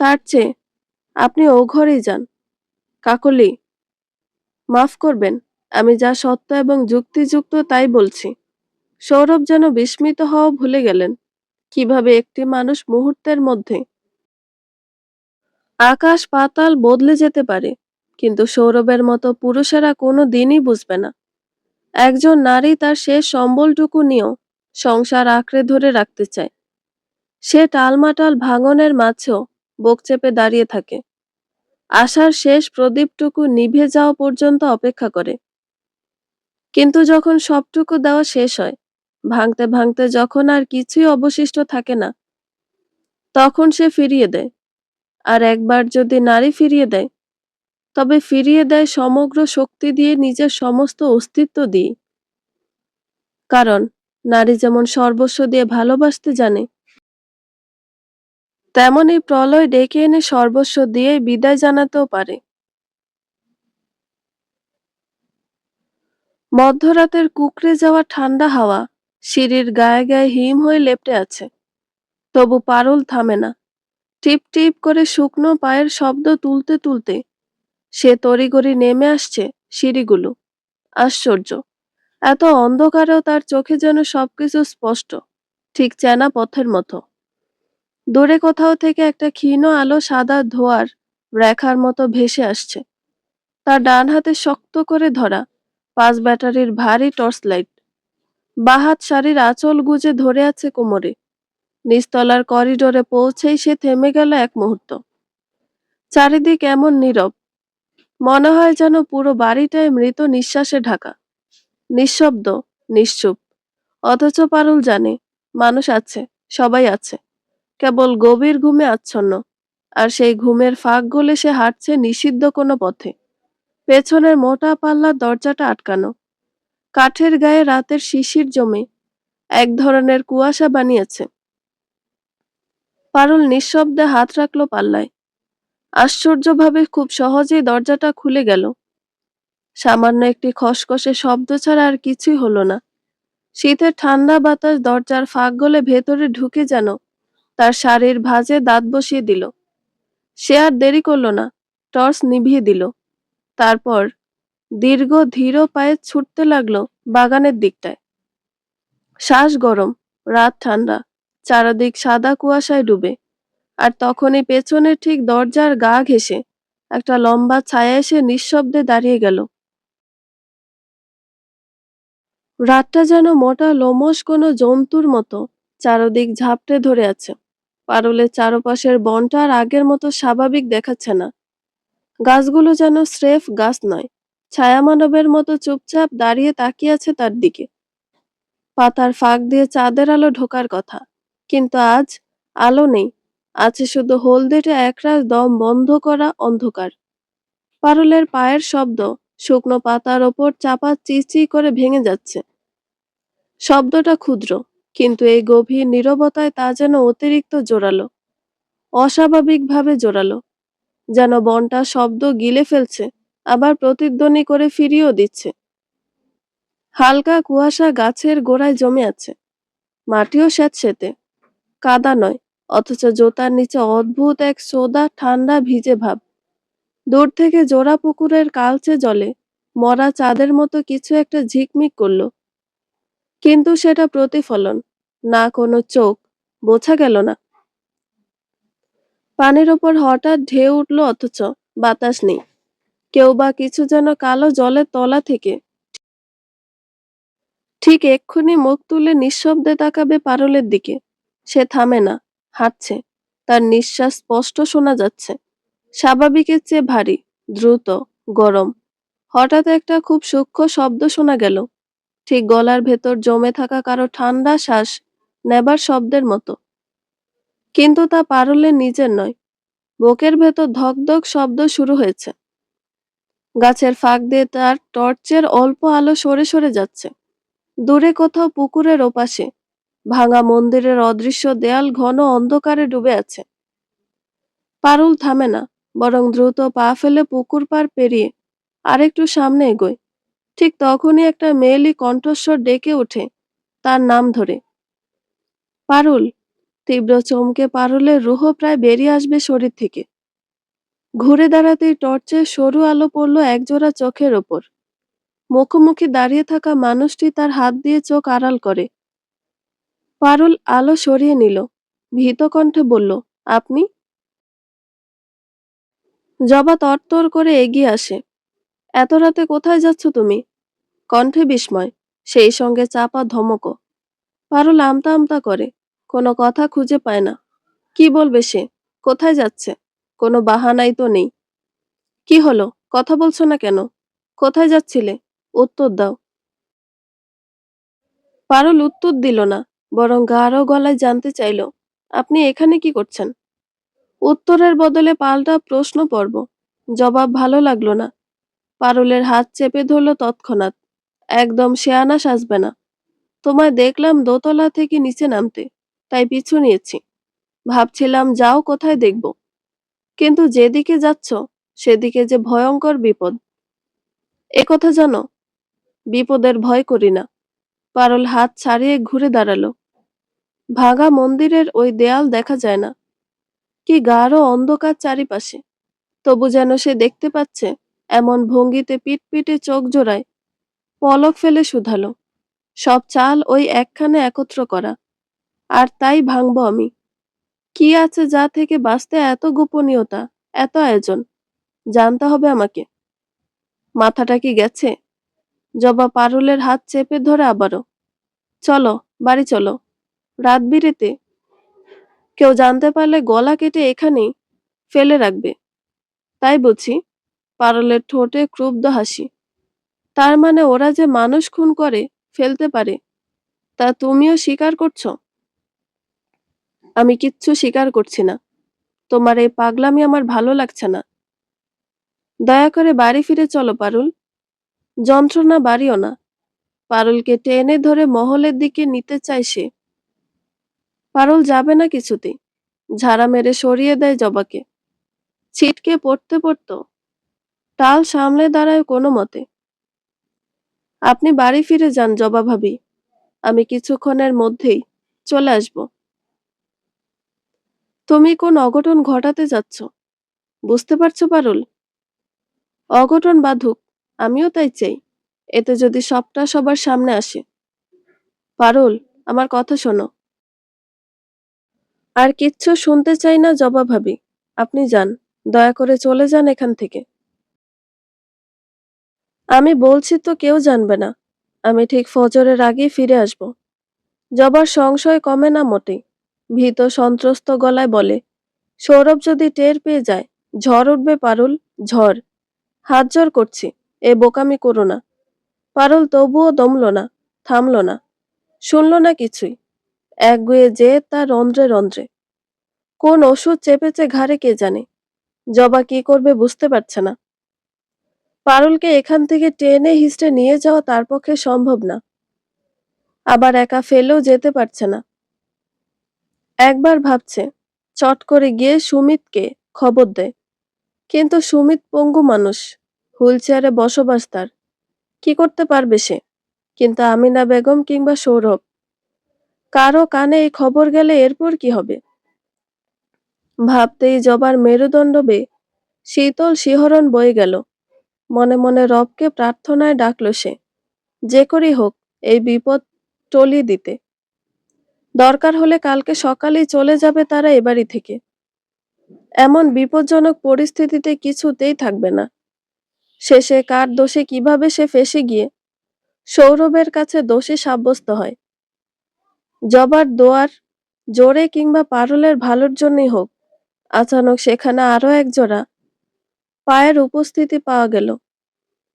তার চেয়ে আপনি ও ঘরেই যান। কাকলি, মাফ করবেন, আমি যা সত্য এবং যুক্তিযুক্ত তাই বলছি। সৌরভ যেন বিস্মিত হওয়া ভুলে গেলেন। কিভাবে একটি মানুষ মুহূর্তের মধ্যে আকাশ পাতাল বদলে যেতে পারে, কিন্তু সৌরভের মতো পুরুষেরা কোনো দিনই বুঝবে না। একজন নারী তার শেষ সম্বলটুকু নিয়েও সংসার আঁকড়ে ধরে রাখতে চায়। সে টালমাটাল ভাঙনের মাঝেও বুক চেপে দাঁড়িয়ে থাকে, আশার শেষ প্রদীপটুকু নিভে যাওয়া পর্যন্ত অপেক্ষা করে। কিন্তু যখন সবটুকু দেওয়া শেষ হয়, ভাঙতে ভাঙতে যখন আর কিছুই অবশিষ্ট থাকে না, তখন সে ফিরিয়ে দেয়। আর একবার যদি নারী ফিরিয়ে দেয়, তবে ফিরিয়ে দেয় সমগ্র শক্তি দিয়ে, নিজের সমস্ত অস্তিত্ব দিয়ে। কারণ নারী যেমন সর্বস্ব দিয়ে ভালোবাসতে জানে, তেমনই প্রলয় ডেকে এনে সর্বস্ব দিয়ে বিদায় জানাতেও পারে। মধ্যরাতের কুঁকড়ে যাওয়া ঠান্ডা হাওয়া সিঁড়ির গায়ে গায়ে হিম হয়ে লেপ্টে আছে, তবু পারুল থামে না। টিপ টিপ করে শুকনো পায়ের শব্দ তুলতে তুলতে সে তড়িঘড়ি নেমে আসছে সিঁড়িগুলো। আশ্চর্য, এত অন্ধকারেও তার চোখে যেন সবকিছু স্পষ্ট, ঠিক চেনা পথের মতো। দূরে কোথাও থেকে একটা ক্ষীণ আলো সাদা ধোঁয়ার রেখার মতো ভেসে আসছে। তার ডান হাতে শক্ত করে ধরা 5 ব্যাটারির ভারী টর্চ লাইট, বাহাত শাড়ির আঁচল গুজে ধরে আছে কোমরে। নিচতলার করিডোরে পৌঁছেই সে থেমে গেল এক মুহূর্ত। চারিদিক এমন নীরব, মনে হয় যেন পুরো বাড়িটাই মৃত নিঃশ্বাসে ঢাকা, নিঃশব্দ, নিশ্চুপ। অথচ পারুল জানে, মানুষ আছে, সবাই আছে, কেবল গভীর ঘুমে আচ্ছন্ন। আর সেই ঘুমের ফাঁক গলে সে হাঁটছে নিষিদ্ধ কোনো পথে। পেছনের মোটা পাল্লার দরজাটা আটকানো, কাঠের গায়ে রাতের শিশির জমে এক ধরনের কুয়াশা বানিয়েছে। পারুল নিঃশব্দে হাত রাখলো পাল্লায়। আশ্চর্যভাবে খুব সহজেই দরজাটা খুলে গেল। সামান্য একটি খসখসে শব্দ ছাড়া আর কিছুই হলো না। শীতের ঠান্ডা বাতাস দরজার ফাঁক গলে ভেতরে ঢুকে যেন তার শাড়ির ভাঁজে দাঁত বসিয়ে দিল। সে আর দেরি করল না, টর্চ নিভিয়ে দিল। তারপর দীর্ঘ ধীর পায়ে ছুটতে লাগলো বাগানের দিকটায়। শ্বাস গরম, রাত ঠান্ডা, চারদিক সাদা কুয়াশায় ডুবে। আর তখনই পেছনে ঠিক দরজার গা ঘেঁষে একটা লম্বা ছায়া এসে নিঃশব্দে দাঁড়িয়ে গেল। রাতটা যেন মোটা লোমশ কোনো জন্তুর মতো চারদিক ঝাপটে ধরে আছে। পারুলের চারপাশের বনটা আর আগের মতো স্বাভাবিক দেখাচ্ছে না। গাছগুলো যেন স্রেফ গাছ নয়, ছায়া মানবের মতো চুপচাপ দাঁড়িয়ে তাকিয়ে আছে তার দিকে। পাতার ফাঁক দিয়ে চাঁদের আলো ঢোকার কথা, কিন্তু আজ আলো নেই। আছে শুধু হলদেটে একরাশ দম বন্ধ করা অন্ধকার। পারুলের পায়ের শব্দ শুকনো পাতার ওপর চাপা চিচি করে ভেঙে যাচ্ছে। শব্দটা ক্ষুদ্র, কিন্তু এই গভীর নীরবতায় তা যেন অতিরিক্ত জোরালো, অস্বাভাবিকভাবে জোরালো। যেন বনটা শব্দ গিলে ফেলছে, আবার প্রতিধ্বনি করে ফিরিয়েও দিচ্ছে। হালকা কুয়াশা গাছের গোড়ায় জমে আছে, মাটিও স্যাঁতসেঁতে, কাদা নয়, অথচ জোতার নিচে অদ্ভুত এক সোদা ঠান্ডা ভিজে ভাব। দূর থেকে জোড়া পুকুরের কালচে জলে মরা চাঁদের মতো কিছু একটা ঝিকমিক করলো, কিন্তু সেটা প্রতিফলন, না কোনো চোখ, বোঝা গেল না। পানির ওপর হঠাৎ ঢেউ উঠল, অথচ বাতাস নেই। কেউ বা কিছু যেন কালো জলের তলা থেকে ঠিক এক্ষুনি মুখ তুলে নিঃশব্দে তাকাবে পারুলের দিকে। সে থামে না, হাঁটছে। তার নিঃশ্বাস স্পষ্ট শোনা যাচ্ছে, স্বাভাবিকের চেয়ে ভারী, দ্রুত, গরম। হঠাৎ একটা খুব সূক্ষ্ম শব্দ শোনা গেল, ঠিক গলার ভেতর জমে থাকা কারো ঠান্ডা শ্বাস নেবার শব্দের মতো। কিন্তু তা পারুলের নিজের নয়, বুকের ভেতর ধকধক শব্দ শুরু হয়েছে। গাছের ফাঁক দিয়ে তার টর্চের অল্প আলো সরে সরে যাচ্ছে। দূরে কোথাও পুকুরের ওপাশে ভাঙা মন্দিরের অদৃশ্য দেয়াল ঘন অন্ধকারে ডুবে আছে। পারুল থামে না, বরং দ্রুত পা ফেলে পুকুর পাড় পেরিয়ে আরেকটু সামনে এগোয়। ঠিক তখনই একটা মেয়েলি কণ্ঠস্বর ডেকে ওঠে তার নাম ধরে, পারুল। তীব্র চমকে পারুলের রুহ প্রায় বেরিয়ে আসবে শরীর থেকে। ঘুরে দাঁড়াতেই টর্চের সরু আলো পড়ল একজোড়া চোখের ওপর। মুখোমুখি দাঁড়িয়ে থাকা মানুষটি তার হাত দিয়ে চোখ আড়াল করে। পারুল আলো সরিয়ে নিল, ভীত কণ্ঠে বলল, আপনি? জবা তরতর করে এগিয়ে আসে। এত রাতে কোথায় যাচ্ছ তুমি? কণ্ঠে বিস্ময়, সেই সঙ্গে চাপা ধমকও। পারুল আমতা আমতা করে, কোনো কথা খুঁজে পায় না। কি বলবে সে? কোথায় যাচ্ছে? কোনো বাহানাই তো নেই। কি হলো, কথা বলছো না কেন? কোথায় যাচ্ছিলে? উত্তর দাও। পারুল উত্তর দিল না, বরং গাঢ় গলায় জানতে চাইল, আপনি এখানে কি করছেন? উত্তরের বদলে পাল্টা প্রশ্ন পর্ব। জবাব ভালো লাগলো না। পারুলের হাত চেপে ধরল তৎক্ষণাৎ, একদম শেয়ানা সাজবে না। তোমায় দেখলাম দোতলা থেকে নিচে নামতে, তাই পিছু নিয়েছি। ভাবছিলাম যাও, কোথায় দেখব। কিন্তু যেদিকে যাচ্ছ সেদিকে যে ভয়ঙ্কর বিপদ। এ কথা জানো? বিপদের ভয় করি না। পারুল হাত ছাড়িয়ে ঘুরে দাঁড়ালো। ভাঙা মন্দিরের ওই দেয়াল দেখা যায় না, কি গাঢ় অন্ধকার চারিপাশে। তবু যেন সে দেখতে পাচ্ছে, এমন ভঙ্গিতে পিটপিটে চোখ জোড়ায় পলক ফেলে শুধালো, সব চাল ওই একখানে একত্র করা। আর তাই ভাঙবো আমি। কি আছে যা থেকে বাঁচতে এত গোপনীয়তা, এত আয়োজন? জানতে হবে আমাকে। মাথাটা কি গেছে? জবা পারুলের হাত চেপে ধরে আবারও, চলো, বাড়ি চলো। রাত বিরেতে কেউ জানতে পারলে গলা কেটে এখানেই ফেলে রাখবে। তাই বুঝি? পারুলের ঠোঁটে ক্রুব্ধ হাসি। তার মানে ওরা যে মানুষ খুন করে ফেলতে পারে, তা তুমিও স্বীকার করছো? আমি কিচ্ছু স্বীকার করছি না। তোমার এই পাগলামি আমার ভালো লাগছে না। দয়া করে বাড়ি ফিরে চলো পারুল। যন্ত্রণা বাড়িও না। পারুলকে টেনে ধরে মহলের দিকে নিতে চায় সে। পারুল যাবে না কিছুতেই। ঝাড়া মেরে সরিয়ে দেয় জবাকে। ছিটকে পড়তে পড়তো টাল সামলে দাঁড়ায় কোনো মতে। আপনি বাড়ি ফিরে যান জবা ভাবি, আমি কিছুক্ষণের মধ্যেই চলে আসব। তুমি কোন অঘটন ঘটাতে যাচ্ছ, বুঝতে পারছো পারুল? অঘটন বাধুক, আমিও তাই চাই। এতে যদি সবটা সবার সামনে আসে। পারুল, আমার কথা শোনো। আর কিচ্ছু শুনতে চাই না জবা ভাবি, আপনি যান। দয়া করে চলে যান এখান থেকে। আমি বলছি তো কেউ জানবে না। আমি ঠিক ফজরের আগেই ফিরে আসব। জবার সংশয় কমে না মোটেই। ভীত সন্ত্রস্ত গলায় বলে, সৌরভ যদি টের পেয়ে যায়, ঝড় উঠবে পারুল, ঝড়। হাত জোর করছি, এ বোকামি করো না। পারুল তবুও দমল না, থামল না, শুনল না কিছুই। একগুঁয়ে যে তার রন্ধ্রে রন্ধ্রে। কোন ওষুধ চেপেছে ঘাড়ে কে জানে। জবা কি করবে বুঝতে পারছে না। পারুলকে এখান থেকে টেনে হিঁচড়ে নিয়ে যাওয়া তার পক্ষে সম্ভব না। আবার একা ফেলেও যেতে পারছে না। একবার ভাবছে চট করে গিয়ে সুমিতকে খবর দেয়, কিন্তু সুমিত পঙ্গু মানুষ, হুইল চেয়ারে বসবাস তার, কি করতে পারবে সে? কিন্তু আমিনা বেগম কিংবা সৌরভ, কারো কানে এই খবর গেলে এরপর কি হবে? ভাবতেই জবার মেরুদণ্ড বেয়ে শীতল শিহরণ বয়ে গেল। মনে মনে রবকে প্রার্থনায় ডাকল সে, যে করেই হোক এই বিপদ টলিয়ে দিতে। দরকার হলে কালকে সকালেই চলে যাবে তারা এ বাড়ি থেকে। এমন বিপজ্জনক পরিস্থিতিতে কিছুতেই থাকবে না। শেষে কার দোষে কিভাবে সে ফেঁসে গিয়ে সৌরভের কাছে দোষী সাব্যস্ত হয়। জবার দোয়ার জোরে কিংবা পারুলের ভালোর জন্যই হোক, আচানক সেখানে আরো একজোড়া পায়ের উপস্থিতি পাওয়া গেল।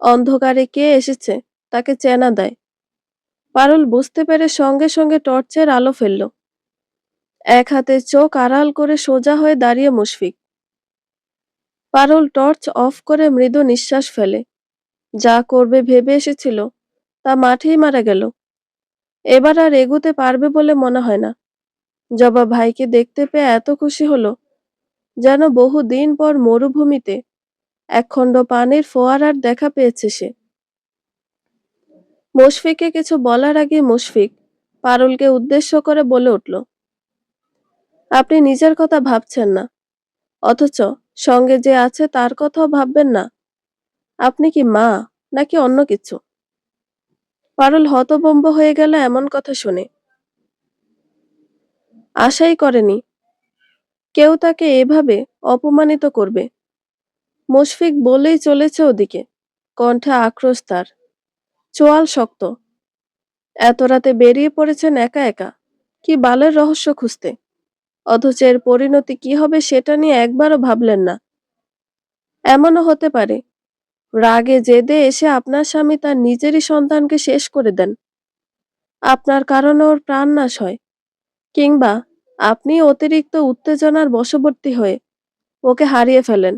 অন্ধকারে কে এসেছে তাকে চেনা দেয়। পারুল বুঝতে পেরে সঙ্গে সঙ্গে টর্চের আলো ফেলল। এক হাতে চোখ আড়াল করে সোজা হয়ে দাঁড়িয়ে মুশফিক। পারুল টর্চ অফ করে মৃদু নিঃশ্বাস ফেলে। যা করবে ভেবে এসেছিল তা মাঠেই মারা গেল। এবার আর এগুতে পারবে বলে মনে হয় না। জবা ভাইকে দেখতে পেয়ে এত খুশি হলো, যেন বহুদিন পর মরুভূমিতে একখণ্ড পানির ফোয়ারার দেখা পেয়েছে সে। মুশফিককে কিছু বলার আগে মুশফিক পারুলকে উদ্দেশ্য করে বলে উঠল, আপনি নিজের কথা ভাবছেন না, অথচ সঙ্গে যে আছে তার কথাও ভাববেন না। আপনি কি মা নাকি অন্য কিছু? পারুল হতভম্ব হয়ে গেল এমন কথা শুনে। আশাই করেনি কেউ তাকে এভাবে অপমানিত করবে। মুশফিক বলেই চলেছে ওদিকে, কণ্ঠে আক্রোশ তার, চোয়াল শক্ত। এত রাতে বেরিয়ে পড়েছেন একা একা, কি বালের রহস্য খুঁজতে, অথচ এর পরিণতি কি হবে সেটা নিয়ে একবারও ভাবলেন না। এমনও হতে পারে রাগে জেদে এসে আপনার স্বামী তার নিজেরই সন্তানকে শেষ করে দেন, আপনার কারণে ওর প্রাণ নাশ হয়, কিংবা আপনি অতিরিক্ত উত্তেজনার বশবর্তী হয়ে ওকে হারিয়ে ফেলেন।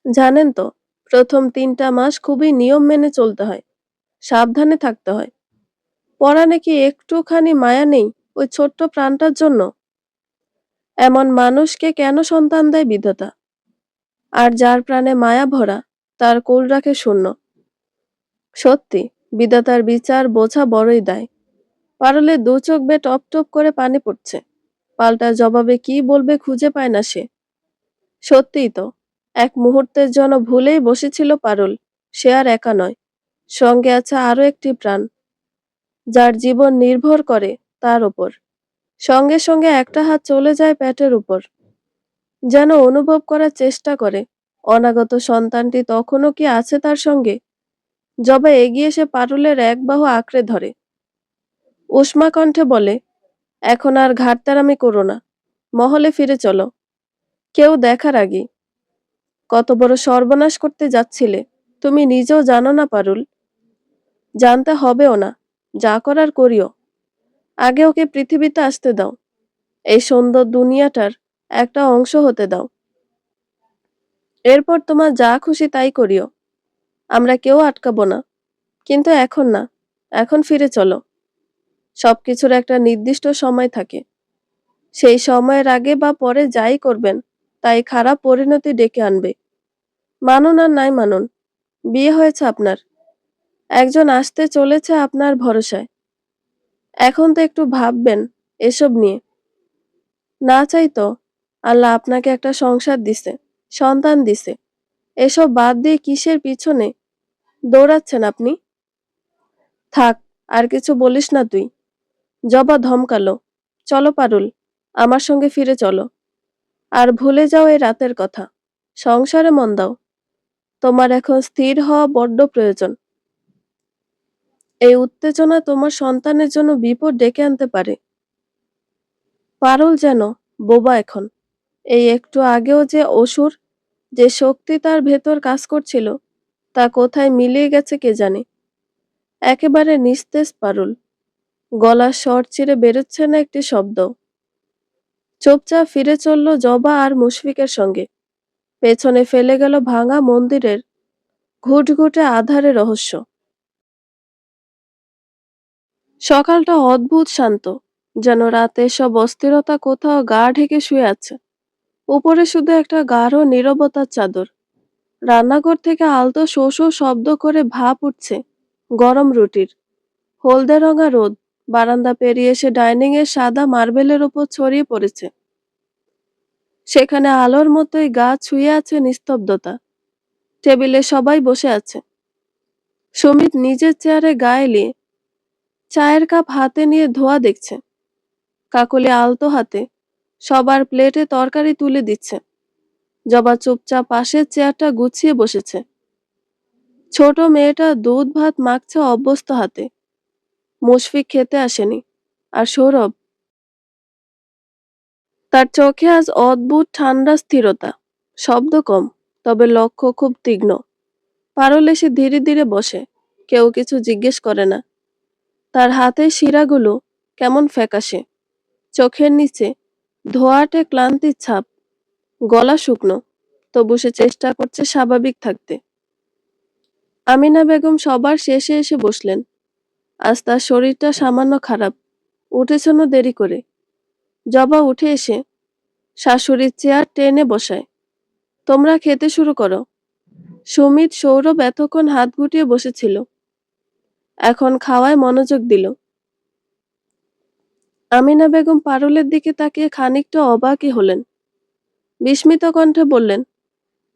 জানেন তো, প্রথম 3টা মাস খুবই নিয়ম মেনে চলতে হয়, সাবধানে থাকতে হয়। পরাণে কি একটুখানি মায়া নেই ওই ছোট্ট প্রাণটার জন্য? এমন মানুষকে কেন সন্তান দেয় বিধাতা? আর যার প্রাণে মায়া ভরা, তার কোল রাখে শূন্য। সত্যি, বিধাতার বিচার বোঝা বড়ই দায়। পারলে 2 চোখ বেয়ে টপ টপ করে পানি পড়ছে। পাল্টা জবাবে কি বলবে খুঁজে পায় না সে। সত্যিই তো, এক মুহূর্তের জন্য ভুলেই বসেছিল পারুল, সে আর একা নয়, সঙ্গে আছে আরো একটি প্রাণ, যার জীবন নির্ভর করে তার ওপর। সঙ্গে সঙ্গে একটা হাত চলে যায় পেটের উপর, যেন অনুভব করার চেষ্টা করে অনাগত সন্তানটি তখনও কি আছে তার সঙ্গে। জবা এগিয়ে এসে পারুলের এক বাহু আঁকড়ে ধরে, উষ্মা কণ্ঠে বলে, এখন আর ঘাটতারামি করো না, মহলে ফিরে চলো। কেউ দেখার আগে কত বড় সর্বনাশ করতে যাচ্ছিলে তুমি নিজেও জানো না পারুল, জানতে হবেও না। যা করার করিও, আগে ওকে পৃথিবীতে আসতে দাও, এই সুন্দর দুনিয়াটার একটা অংশ হতে দাও। এরপর তোমার যা খুশি তাই করিও, আমরা কেউ আটকাবো না। কিন্তু এখন না, এখন ফিরে চলো। সবকিছুর একটা নির্দিষ্ট সময় থাকে, সেই সময়ের আগে বা পরে যাই করবেন তাই খারাপ পরিণতি ডেকে আনবে। মানুন আর নাই মানুন, বিয়ে হয়েছে আপনার, একজন আসতে চলেছে আপনার ভরসায়। এখন তো একটু ভাববেন এসব নিয়ে। না চাই তো আল্লাহ আপনাকে একটা সংসার দিছে, সন্তান দিছে, এসব বাদ দিয়ে কিসের পিছনে দৌড়াচ্ছেন আপনি? থাক, আর কিছু বলিস না তুই। জবা ধমকালো, চলো পারুল, আমার সঙ্গে ফিরে চলো। আর ভুলে যাও এই রাতের কথা। সংসারে মন দাও। তোমার এখন স্থির হওয়া বড্ড প্রয়োজন। এই উত্তেজনা তোমার সন্তানের জন্য বিপদ ডেকে আনতে পারে। পারুল যেন বোবা এখন। এই একটু আগেও যে অসুর, যে শক্তি তার ভেতর কাজ করছিল, তা কোথায় মিলিয়ে গেছে কে জানে। একেবারে নিস্তেজ পারুল। গলার স্বর চিরে বেরোচ্ছে না একটি শব্দ। চুপচাপ ফিরে চলল জবা আর মুশফিকের সঙ্গে। পেছনে ফেলে গেল ভাঙা মন্দিরের ঘুটঘুটে আঁধারে রহস্য। সকালটা অদ্ভুত শান্ত, যেন রাতে সব অস্থিরতা কোথাও গা ঢেকে শুয়ে আছে। উপরে শুধু একটা গাঢ় নীরবতার চাদর। রান্নাঘর থেকে আলতো শো শো শব্দ করে ভাপ উঠছে গরম রুটির। হলদে রঙা রোদ বারান্দা পেরিয়ে এসে ডাইনিং এর সাদা মার্বেলের উপর ছড়িয়ে পড়েছে। সেখানে আলোর মতোই গা ছুঁয়ে আছে নিস্তব্ধতা। টেবিলে সবাই বসে আছে। সুমিত নিজের চেয়ারে গা এলিয়ে চায়ের কাপ হাতে নিয়ে ধোয়া দেখছে। কাকলি আলতো হাতে সবার প্লেটে তরকারি তুলে দিচ্ছে। জবা চুপচাপ পাশের চেয়ারটা গুছিয়ে বসেছে। ছোট মেয়েটা দুধ ভাত মাখছে অভ্যস্ত হাতে। মুশফিক খেতে আসেনি। আর সৌরভ, তার চোখে আজ অদ্ভুত ঠান্ডা স্থিরতা। শব্দ কম, তবে লক্ষ্য খুব তীক্ষ্ণ। পারুল এসে ধীরে ধীরে বসে। কেউ কিছু জিজ্ঞেস করে না। তার হাতের শিরাগুলো কেমন ফ্যাকাশে। চোখের নিচে ধোঁয়াটে ক্লান্তির ছাপ। গলা শুকনো, তবু সে চেষ্টা করছে স্বাভাবিক থাকতে। আমিনা বেগম সবার শেষে এসে বসলেন। আজ তার শরীরটা সামান্য খারাপ। উঠেছেন দেরি করে। জবা উঠে এসে শাশুড়ির চেয়ার টেনে বসায়। তোমরা খেতে শুরু করো। সুমিত সৌরভ এতক্ষণ হাত গুটিয়ে বসেছিল, এখন খাওয়ায় মনোযোগ দিল। আমিনা বেগম পারুলের দিকে তাকিয়ে খানিকটা অবাকই হলেন। বিস্মিত কণ্ঠে বললেন,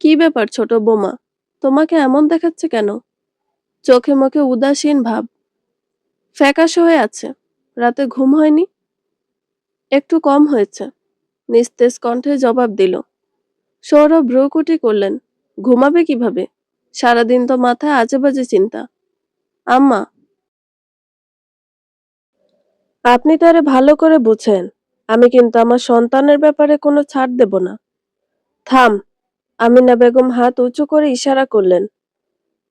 কি ব্যাপার ছোট বোমা, তোমাকে এমন দেখাচ্ছে কেন? চোখে মুখে উদাসীন ভাব। ফ্যাকাশে হয়ে আছে। রাতে ঘুম হয়নি? একটু কম হয়েছে, নিস্তেজ কণ্ঠে জবাব দিল। সৌরভ ভ্রুকুটি করলেন। ঘুমাবে কিভাবে? সারাদিন তো মাথায় আজে বাজে চিন্তা। আম্মা, আপনি তারে ভালো করে বুঝেন। আমি কিন্তু আমার সন্তানের ব্যাপারে কোনো ছাড় দেব না। থাম। আমিনা বেগম হাত উঁচু করে ইশারা করলেন।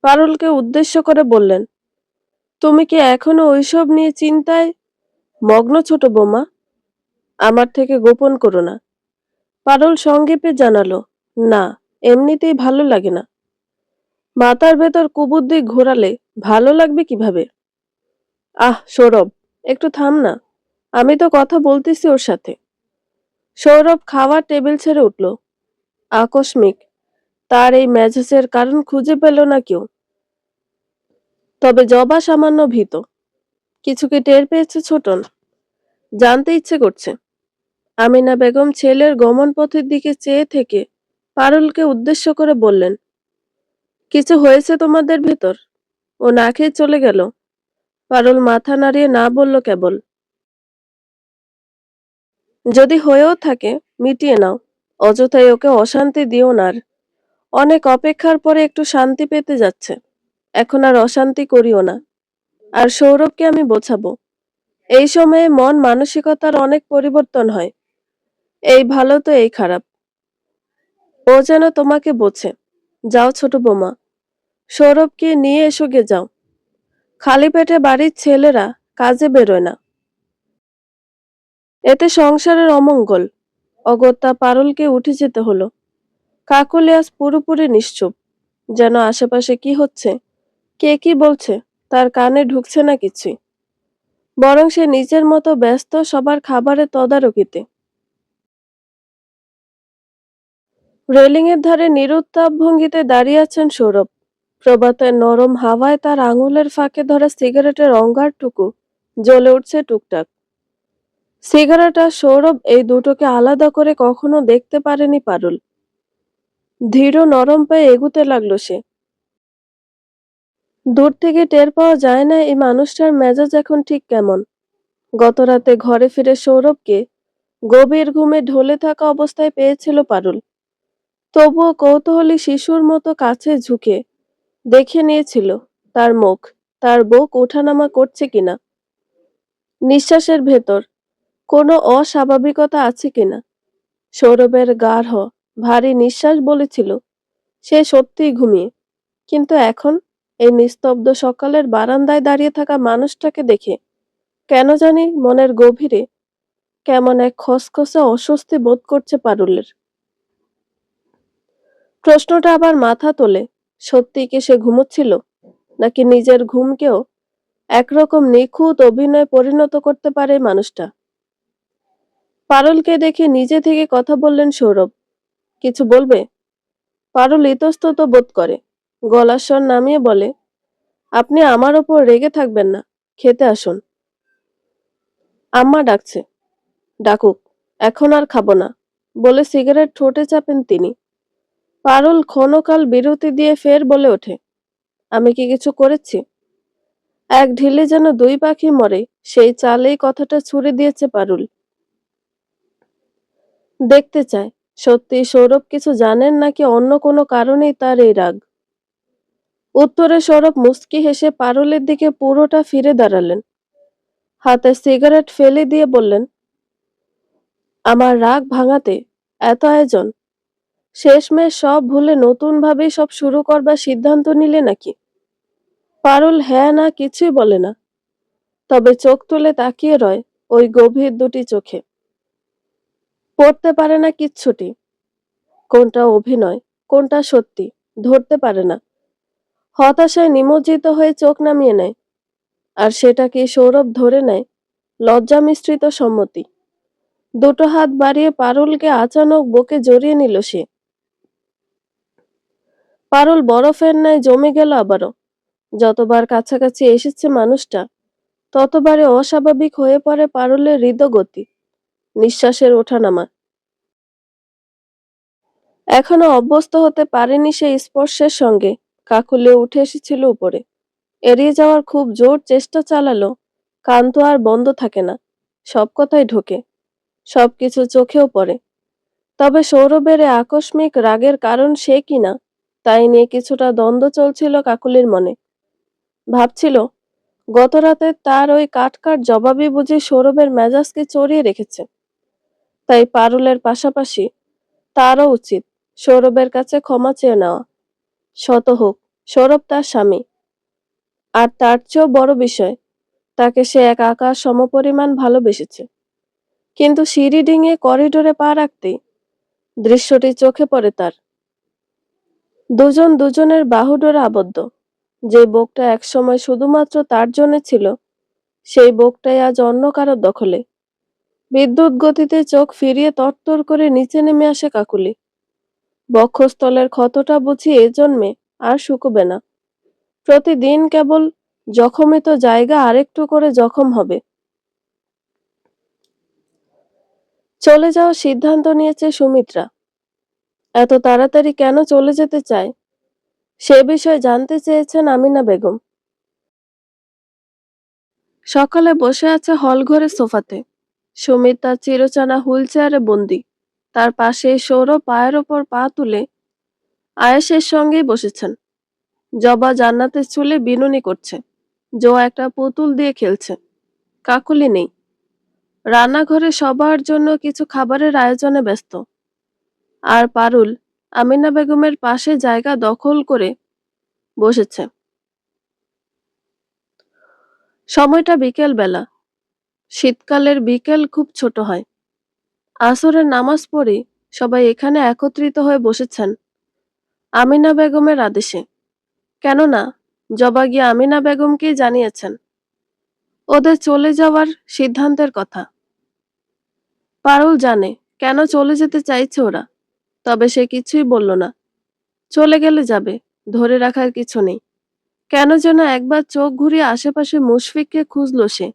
পারুলকে উদ্দেশ্য করে বললেন, তুমি কি এখনো ওইসব নিয়ে চিন্তায় মগ্ন ছোট বোমা? আমার থেকে গোপন করো না। পারুল সংক্ষেপে জানালো, না, এমনিতেই ভালো লাগে না। মাথার ভেতর কুবুদ্ধি ঘোরালে ভালো লাগবে কিভাবে? আহ সৌরভ, একটু থাম না। আমি তো কথা বলতেছি ওর সাথে। সৌরভ খাওয়ার টেবিল ছেড়ে উঠল। আকস্মিক তার এই মেজাজের কারণ খুঁজে পেল না কেউ। তবে জবা সামান্য ভীত। কিছু কি টের পেয়েছে ছোটন? জানতে ইচ্ছে করছে। আমিনা বেগম ছেলের গমন পথের দিকে চেয়ে থেকে পারুলকে উদ্দেশ্য করে বললেন, কিছু হয়েছে তোমাদের ভেতর? ও না খেয়ে চলে গেল। পারুল মাথা নাড়িয়ে না বলল কেবল। যদি হয়েও থাকে মিটিয়ে নাও। অযথাই ওকে অশান্তি দিও না আর। অনেক অপেক্ষার পরে একটু শান্তি পেতে যাচ্ছে। এখন আর অশান্তি করিও না। আর সৌরভকে আমি বোঝাবো, এই সময়ে মন মানসিকতার অনেক পরিবর্তন হয়। এই ভালো তো এই খারাপ। ও যেন তোমাকে বোঝে। যাও ছোট বোমা, সৌরভকে নিয়ে এসো গে যাও। খালি পেটে বাড়ির ছেলেরা কাজে বেরোয় না। এতে সংসারের অমঙ্গল। অগত্যা পারুলকে উঠে যেতে হলো। কাকলি আজ পুরোপুরি নিশ্চুপ। যেন আশেপাশে কি হচ্ছে, কে কি বলছে, তার কানে ঢুকছে না কিছুই। বরং সে নিজের মতো ব্যস্ত সবার খাবারের তদারকিতে। রেলিংয়ের ধারে নিরুত্তাপ ভঙ্গিতে দাঁড়িয়ে আছেন সৌরভ। প্রভাতের নরম হাওয়ায় তার আঙুলের ফাঁকে ধরা সিগারেটের অঙ্গারটুকু জ্বলে উঠছে টুকটাক। সিগারেট আর সৌরভ এই দুটোকে আলাদা করে কখনো দেখতে পারেনি পারুল। ধীর নরম পায়ে এগুতে লাগলো সে। দূর থেকে টের পাওয়া যায় না এই মানুষটার মেজাজ এখন ঠিক কেমন। গতরাতে ঘরে ফিরে সৌরভকে গভীর ঘুমে ঢলে থাকা অবস্থায় পেয়েছিল পারুল। তবুও কৌতূহলী শিশুর মতো কাছে ঝুঁকে দেখে নিয়েছিল তার মুখ, তার বুক ওঠানামা করছে কিনা, নিঃশ্বাসের ভেতর কোনো অস্বাভাবিকতা আছে কিনা। সৌরভের গাঢ় ভারী নিঃশ্বাস বলেছিল সে সত্যিই ঘুমিয়ে। কিন্তু এখন এই নিস্তব্ধ সকালের বারান্দায় দাঁড়িয়ে থাকা মানুষটাকে দেখে কেন জানি মনের গভীরে কেমন এক খসখসে অস্বস্তি বোধ করছে পারুলের। প্রশ্নটা আবার মাথা তোলে, সত্যি কি সে ঘুমোচ্ছিল, নাকি নিজের ঘুমকেও একরকম নিখুঁত অভিনয়ে পরিণত করতে পারে এই মানুষটা। পারুলকে দেখে নিজে থেকে কথা বললেন সৌরভ, কিছু বলবে? পারুল ইতস্তত বোধ করে, গলার স্বর নামিয়ে বলে, আপনি আমার ওপর রেগে থাকবেন না, খেতে আসুন। আম্মা ডাকছে। ডাকুক, এখন আর খাবো না, বলে সিগারেট ঠোঁটে চাপেন তিনি। পারুল ক্ষণকাল বিরতি দিয়ে ফের বলে ওঠে, আমি কি কিছু করেছি? এক ঢিলে যেন দুই পাখি মরে সেই চালেই কথাটা ছুড়ে দিয়েছে পারুল। দেখতে চায় সত্যি সৌরভ কিছু জানেন নাকি অন্য কোনো কারণেই তার এই রাগ। উত্তরে সৌরভ মুচকি হেসে পারুলের দিকে পুরোটা ফিরে দাঁড়ালেন, হাতে সিগারেট ফেলে দিয়ে বললেন, আমার রাগ ভাঙাতে এত আয়োজন? শেষমেশ সব ভুলে নতুন ভাবে সব শুরু করবার সিদ্ধান্ত নিলে নাকি? পারুল হ্যাঁ না কিছুই বলে না, তবে চোখ তুলে তাকিয়ে রয় ওই গভীর দুটি চোখে। পড়তে পারে না কিচ্ছুটি, কোনটা অভিনয় কোনটা সত্যি ধরতে পারে না। হতাশায় নিমজ্জিত হয়ে চোখ নামিয়ে নেয়, আর সেটাকে সৌরভ ধরে নেয় লজ্জা মিশ্রিত সম্মতি। দুটো হাত বাড়িয়ে পারুলকে আচানক বুকে জড়িয়ে নিল সে। পারুল বরফের ন্যায় জমে গেল আবারও। যতবার কাছাকাছি এসেছে মানুষটা, ততবারে অস্বাভাবিক হয়ে পড়ে পারুলের হৃদগতি, নিঃশ্বাসের ওঠানামা। এখনো অভ্যস্ত হতে পারেনি সেই স্পর্শের সঙ্গে। কাকলিয়ে উঠে এসেছিল উপরে, এড়িয়ে যাওয়ার খুব জোর চেষ্টা চালালো, কান তো আর বন্ধ থাকে না, সব কথাই ঢোকে, সবকিছু চোখেও পড়ে। তবে সৌরভের এ আকস্মিক রাগের কারণ সে কিনা, তাই নিয়ে কিছুটা দ্বন্দ্ব চলছিল কাকুলির মনে। ভাবছিল গতরাতে তার ওই কাটকাট জবাবই বুঝি সৌরভের মেজাজকে চড়িয়ে রেখেছে। তাই পারুলের পাশাপাশি তারও উচিত সৌরভের কাছে ক্ষমা চেয়ে নেওয়া। শত হোক সৌরভ তার স্বামী, আর তার চেয়েও বড় বিষয়, তাকে সে এক আকাশ সমপরিমাণ ভালোবেসেছে। কিন্তু সিঁড়ি ডিঙিয়ে করিডোরে পা রাখতেই দৃশ্যটি চোখে পড়ে তার। দুজন দুজনের বাহুডোরে আবদ্ধ। যে বুকটা একসময় শুধুমাত্র তার জন্য ছিল, সেই বুকটাই আজ অন্য কারোর দখলে। বিদ্যুৎ গতিতে চোখ ফিরিয়ে তরতর করে নিচে নেমে আসে কাকুলি। বক্ষস্থলের ক্ষতটা বুঝি এ জন্মে আর শুকোবে না। প্রতিদিন কেবল জখমিত জায়গা আরেকটু করে জখম হবে। চলে যাওয়ার সিদ্ধান্ত নিয়েছে সুমিত্রা। এত তাড়াতাড়ি কেন চলে যেতে চায়, সে বিষয়ে জানতে চেয়েছেন আমিনা বেগম। সকালে বসে আছে হলঘরে সোফাতে। সুমিত তার চিরচেনা হুইল চেয়ারে বন্দি। তার পাশে সৌরভ পায়ের ওপর পা তুলে আয়েশের সঙ্গেই বসেছেন। জবা জান্নাতের চুলে বিনুনি করছে, জো একটা পুতুল দিয়ে খেলছে। কাকুলি নেই। রান্নাঘরে সবার জন্য কিছু খাবারের আয়োজনে ব্যস্ত। আর পারুল আমিনা বেগমের পাশে জায়গা দখল করে বসেছে। সময়টা বিকেল বেলা। শীতকালের বিকেল খুব ছোট হয়। আসরের নামাজ পড়ে সবাই এখানে একত্রিত হয়ে বসেছেন আমিনা বেগমের আদেশে। কেননা জবা গিয়ে আমিনা বেগমকেই জানিয়েছেন ওদের চলে যাওয়ার সিদ্ধান্তের কথা। পারুল জানে কেন চলে যেতে চাইছে ওরা, তবে সে কিছুই বলল না। চলে গেলে যাবে, ধরে রাখার কিছু নেই। কেন যেন একবার চোখ ঘুরিয়ে আশেপাশে মুশফিককে খুঁজল সে।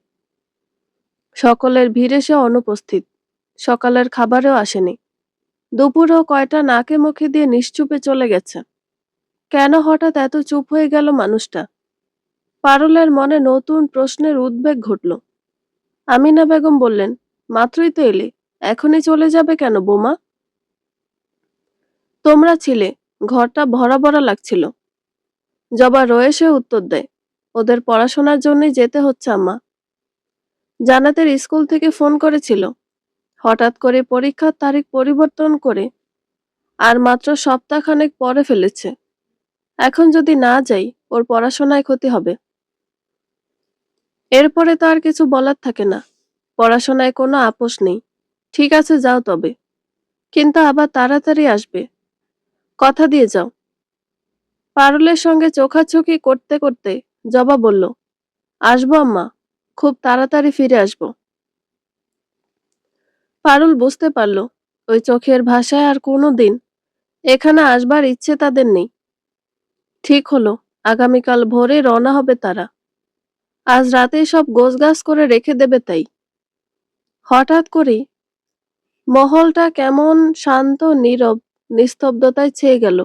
সকলের ভিড়ে সে অনুপস্থিত। সকালের খাবারেও আসেনি। দুপুরেও কয়টা নাকে মুখে দিয়ে নিশ্চুপে চলে গেছে। কেন হঠাৎ এত চুপ হয়ে গেল মানুষটা? পারুলের মনে নতুন প্রশ্নের উদ্বেগ ঘটল। আমিনা বেগম বললেন, মাত্রই তো এলে, এখনই চলে যাবে কেন বৌমা? তোমরা ছিলে, ঘরটা ভরা ভরা লাগছিল। জবা রয়েসে উত্তর দেয়, ওদের পড়াশোনার জন্যই যেতে হচ্ছে আম্মা। জান্নাতের স্কুল থেকে ফোন করেছিল, হঠাৎ করে পরীক্ষার তারিখ পরিবর্তন করে আর মাত্র সপ্তাহখানেক পরে ফেলেছে। এখন যদি না যাই ওর পড়াশোনায় ক্ষতি হবে। এরপরে তো আর কিছু বলার থাকে না, পড়াশোনায় কোনো আপোষ নেই। ঠিক আছে যাও তবে, কিন্তু আবার তাড়াতাড়ি আসবে, কথা দিয়ে যাও। পারুলের সঙ্গে চোখাচোখি করতে করতে জবা বলল, আসবো আম্মা, খুব তাড়াতাড়ি ফিরে আসবো। পারুল বুঝতে পারল ওই চোখের ভাষায় আর কোনো দিন এখানে আসবার ইচ্ছে তাদের নেই। ঠিক হলো, আগামীকাল ভোরে রওনা হবে তারা। আজ রাতেই সব গোছগাছ করে রেখে দেবে তাই। হঠাৎ করেই মহলটা কেমন শান্ত নীরব নিস্তব্ধতায় ছেয়ে গেল।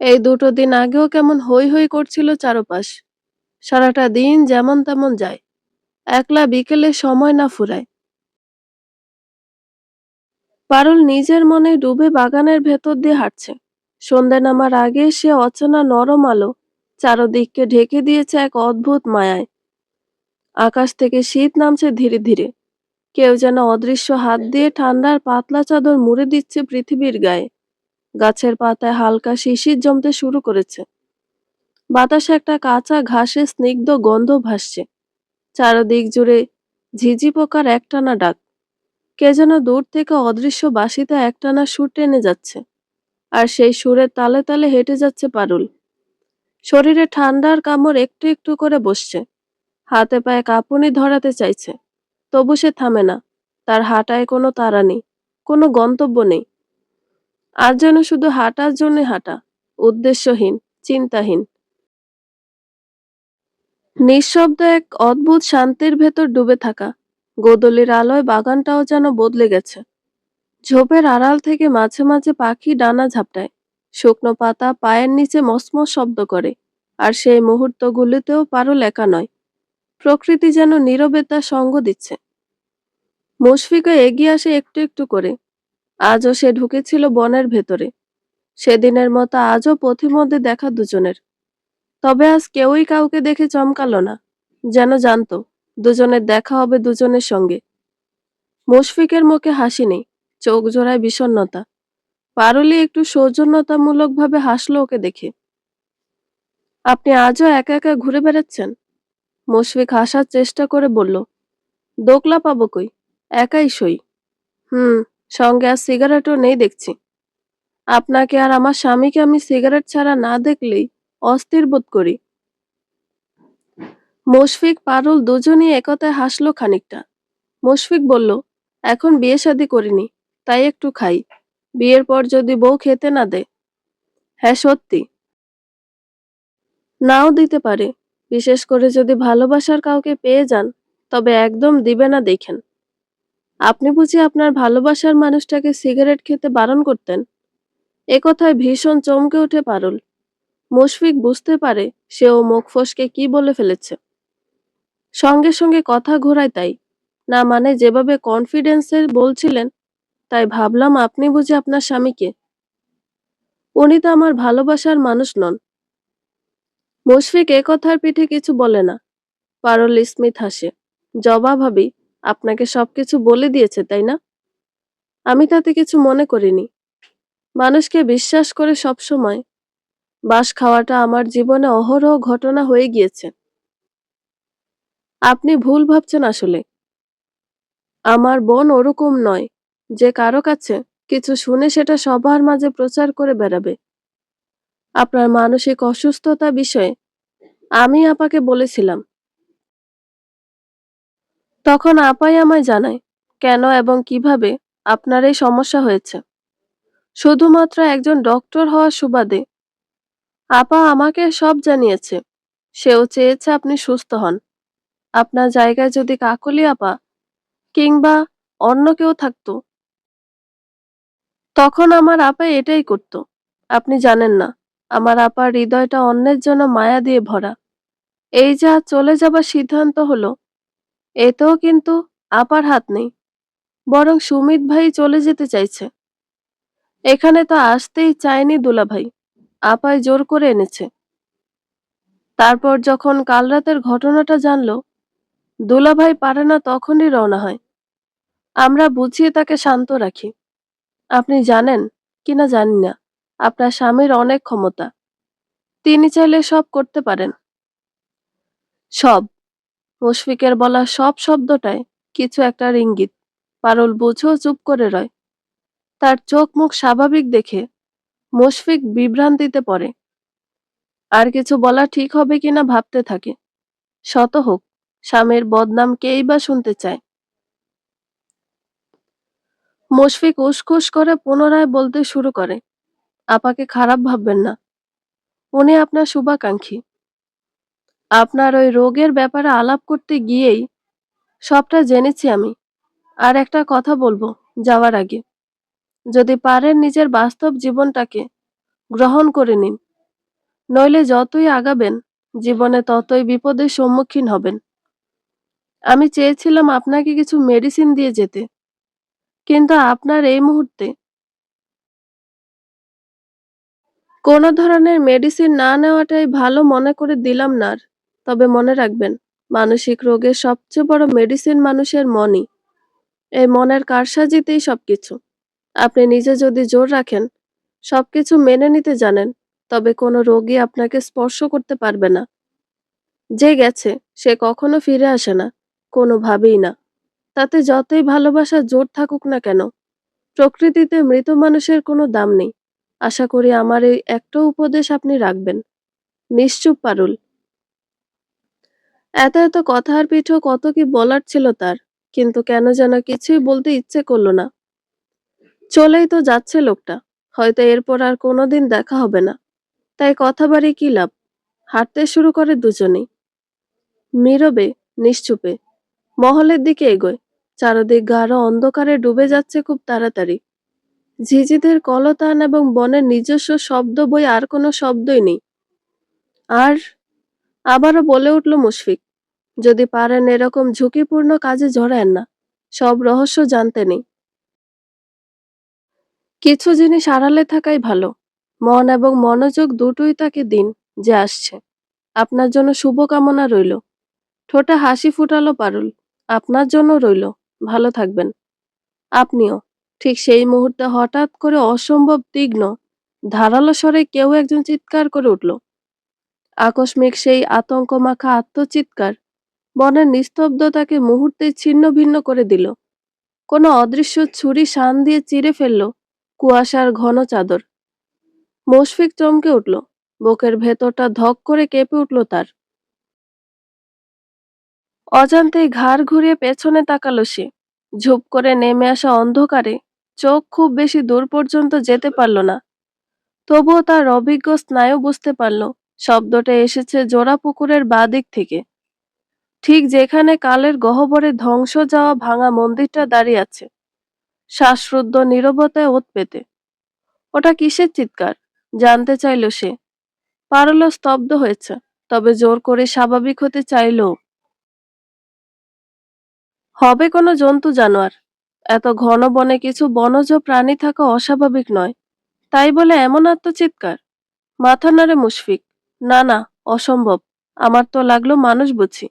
এই দুটো দিন আগেও কেমন হৈ হৈ করছিল চারপাশ। সারাটা দিন যেমন তেমন যায়, একলা বিকেলে সময় না ফুরায়। পারুল নিজের মনে ডুবে বাগানের ভেতর দিয়ে হাঁটছে। সন্ধ্যা নামার আগে সে অচেনা নরম আলো চারদিককে ঢেকে দিয়েছে এক অদ্ভুত মায়ায়। আকাশ থেকে শীত নামছে ধীরে ধীরে, কেউ যেন অদৃশ্য হাত দিয়ে ঠান্ডার পাতলা চাদর মুড়ে দিচ্ছে পৃথিবীর গায়ে। গাছের পাতায় হালকা শিশির জমতে শুরু করেছে, বাতাসে একটা কাঁচা ঘাসের স্নিগ্ধ গন্ধ ভাসছে। চারদিক জুড়ে ঝিঝি পোকার একটানা ডাক, কে যেন দূর থেকে অদৃশ্য বাঁশিতে একটানা সুর টেনে যাচ্ছে। আর সেই সুরের তালে তালে হেঁটে যাচ্ছে পারুল। শরীরে ঠান্ডার কামড় একটু একটু করে বসছে, হাতে পায়ে কাঁপুনি ধরাতে চাইছে, তবু সে থামে না। তার হাঁটায় কোনো তাড়া নেই, কোনো গন্তব্য নেই। আজ যেন শুধু হাঁটার জন্য হাঁটা, উদ্দেশ্যহীন, চিন্তাহীন। নিঃশব্দ এক অদ্ভুত শান্তির ভেতর ডুবে থাকা। গোদলের আলোয় বাগানটাও যেন বদলে গেছে। ঝোপের আড়াল থেকে মাঝে মাঝে পাখি ডানা ঝাপটায়, শুকনো পাতা পায়ের নিচে মসমস শব্দ করে। আর সেই মুহূর্তগুলিতেও পারুল একা নয়, প্রকৃতি যেন নীরবে তার সঙ্গ দিচ্ছে। মুশফিকও এগিয়ে আসে একটু একটু করে। আজও সে ঢুকেছিল বনের ভেতরে, সেদিনের মতো আজও পথিমধ্যে দেখা দুজনের। তবে আজ কেউই কাউকে দেখে চমকালো না, যেন জানতো দুজনের দেখা হবে দুজনের সঙ্গে। মুশফিকের মুখে হাসি নেই, চোখ জোড়ায় বিষণ্ণতা। পারুলি একটু সৌজন্যতামূলকভাবে হাসলো ওকে দেখে। আপনি আজও একা একা ঘুরে বেড়াচ্ছেন? মুশফিক হাসার চেষ্টা করে বলল, দোকলা পাবো কই, একাই সই। হুম, সঙ্গে আর সিগারেটও নেই দেখছি। আপনাকে আর আমার স্বামীকে আমি সিগারেট ছাড়া না দেখলেই অস্থির বোধ করি। মুশফিক পারুল দুজনই একতায় হাসলো খানিকটা। মুশফিক বলল, এখন বিয়ে শাদী করিনি, তাই একটু খাই, বিয়ের পর যদি বউ খেতে না দেয়। হ্যাঁ সত্যি, নাও দিতে পারে, বিশেষ করে যদি ভালোবাসার কাউকে পেয়ে যান, তবে একদম দিবে না দেখেন। আপনি বুঝি আপনার ভালোবাসার মানুষটাকে সিগারেট খেতে বারণ করতেন? এ কথায় ভীষণ চমকে উঠে পারুল। মুশফিক বুঝতে পারে সে ও মুখ ফসকে কি বলে ফেলেছে। সঙ্গে সঙ্গে কথা ঘোরায় তাই না, মানে যেভাবে কনফিডেন্সে বলছিলেন, তাই ভাবলাম আপনি বুঝি আপনার স্বামীকে। উনি তো আমার ভালোবাসার মানুষ নন। মুশফিক এ কথার পিঠে কিছু বলে না। পারুল স্মিত হাসে। জবা ভাবি আপনাকে সবকিছু বলে দিয়েছে তাই না? আমি তাতে কিছু মনে করিনি। মানুষকে বিশ্বাস করে সবসময় বাঁশ খাওয়াটা আমার জীবনে অহরহ ঘটনা হয়ে গিয়েছে। আপনি ভুল ভাবছেন আসলে। আমার বোন ওরকম নয় যে কারো কাছে কিছু শুনে সেটা সবার মাঝে প্রচার করে বেড়াবে। আপনার মানসিক অসুস্থতা বিষয়ে আমি আপাকে বলেছিলাম, তখন আপাই আমায় জানায় কেন এবং কিভাবে আপনার এই সমস্যা হয়েছে। শুধুমাত্র একজন ডক্টর হওয়ার সুবাদে আপা আমাকে সব জানিয়েছে। সেও চেয়েছে আপনি সুস্থ হন। আপনার জায়গায় যদি কাকলি আপা কিংবা অন্য কেউ থাকতো, তখন আমার আপা এটাই করত। আপনি জানেন না, আমার আপার হৃদয়টা অন্যের জন্য মায়া দিয়ে ভরা। এই যা চলে যাবার সিদ্ধান্ত হলো, এতেও কিন্তু আপার হাত নেই। বরং সুমিত ভাই চলে যেতে চাইছে। এখানে তো আসতেই চায়নি দুলাভাই, আপায় জোর করে এনেছে। তারপর যখন কাল রাতের ঘটনাটা জানলো, দুলাভাই পারে না তখনই রওনা হয়। আমরা বুঝিয়ে তাকে শান্ত রাখি। আপনি জানেন কিনা জানি না, আপনার স্বামীর অনেক ক্ষমতা, তিনি চাইলে সব করতে পারেন। সব? মুশফিকের বলা সব শব্দটায় কিছু একটা ইঙ্গিত। পারুল বুঝেও চুপ করে রয়। তার চোখ মুখ স্বাভাবিক দেখে মুশফিক বিভ্রান্তিতে পড়ে। আর কিছু বলা ঠিক হবে কিনা ভাবতে থাকে। শত হোক, স্বামীর বদনাম কেই বা শুনতে চায়। মুশফিক উসখুস করে পুনরায় বলতে শুরু করে, আপাকে খারাপ ভাববেন না, উনি আপনার শুভাকাঙ্ক্ষী। আপনার ওই রোগের ব্যাপারে আলাপ করতে গিয়েই সবটা জেনেছি আমি। আর একটা কথা বলবো যাওয়ার আগে, যদি পারেন নিজের বাস্তব জীবনটাকে গ্রহণ করে নিন, নইলে যতই আগাবেন জীবনে ততই বিপদের সম্মুখীন হবেন। আমি চেয়েছিলাম আপনাকে কিছু মেডিসিন দিয়ে যেতে, কিন্তু আপনার এই মুহূর্তে কোনো ধরনের মেডিসিন না নেওয়াটাই ভালো মনে করে দিলাম না আর। তবে মনে রাখবেন, মানসিক রোগের সবচেয়ে বড় মেডিসিন মানুষের মনই। এই মনের কারসাজিতেই সবকিছু। আপনি নিজে যদি জোর রাখেন, সবকিছু মেনে নিতে জানেন, তবে কোনো রোগী আপনাকে স্পর্শ করতে পারবে না। যে গেছে সে কখনো ফিরে আসে না, কোনোভাবেই না। তাতে যতই ভালোবাসা জোর থাকুক না কেন, প্রকৃতিতে মৃত মানুষের কোনো দাম নেই। আশা করি আমার এই একটা উপদেশ আপনি রাখবেন। নিশ্চুপ পারুল। এত এত কথার পিঠেও কত কি বলার ছিল তার, কিন্তু কেন যেন কিছুই বলতে ইচ্ছে করলো না। চলেই তো যাচ্ছে লোকটা, হয়তো এরপর আর কোনোদিন দেখা হবে না। তাই কথা বাড়ি কি লাভ। হাঁটতে শুরু করে দুজনেই, নীরবে, নিশ্চুপে। মহলের দিকে এগোয়। চারদিক গাঢ় অন্ধকারে ডুবে যাচ্ছে খুব তাড়াতাড়ি। ঝিঝিদের কলতান এবং বনের নিজস্ব শব্দ বই আর কোনো শব্দই নেই। আর আবারও বলে উঠল মুশফিক, যদি পারেন এরকম ঝুঁকিপূর্ণ কাজে জড়ায়েন না। সব রহস্য জানতে নেই। কিছু জিনিস আড়ালে থাকাই ভালো। মন এবং মনোযোগ দুটোই তাকে দিন যে আসছে। আপনার জন্য শুভকামনা রইল। ঠোঁটে হাসি ফুটালো পারুল। আপনার জন্য রইল। ভালো থাকবেন। আপনিও। ঠিক সেই মুহূর্তে হঠাৎ করে অসম্ভব তীক্ষ্ণ ধারালো স্বরে কেউ একজন চিৎকার করে উঠল। আকস্মিক সেই আতঙ্কমাখা আত্মচিৎকার বনের নিস্তব্ধতাকে মুহূর্তেই ছিন্ন ভিন্ন করে দিল। কোনো অদৃশ্য ছুরি শান দিয়ে চিরে ফেলল কুয়াশার ঘন চাদর। মুশফিক চমকে উঠল। বুকের ভেতরটা ধক করে কেঁপে উঠল তার। অজান্তেই ঘাড় ঘুরিয়ে পেছনে তাকালো সে। ঝুপ করে নেমে আসা অন্ধকারে চোখ খুব বেশি দূর পর্যন্ত যেতে পারল না। তবুও তার অভিজ্ঞ স্নায়ু বুঝতে পারল শব্দটা এসেছে জোড়া পুকুরের বাদিক থেকে, ঠিক যেখানে কালের গহ্বরে ধ্বংস যাওয়া ভাঙা মন্দিরটা দাঁড়িয়ে আছে, শ্বাসরুদ্ধ নীরবতায় ওত পেতে। ওটা কিসের চিৎকার জানতে চাইল সে। পারল স্তব্ধ হয়েছে, তবে জোর করে স্বাভাবিক হতে চাইল। হবে কোনো জন্তু জানোয়ার। এত ঘন বনে কিছু বনজ প্রাণী থাকা অস্বাভাবিক নয়। তাই বলে এমন আত্মচিৎকার। মাথা নাড়ে মুশফিক। না না, অসম্ভব। আমার তো লাগলো মানুষ বুঝি।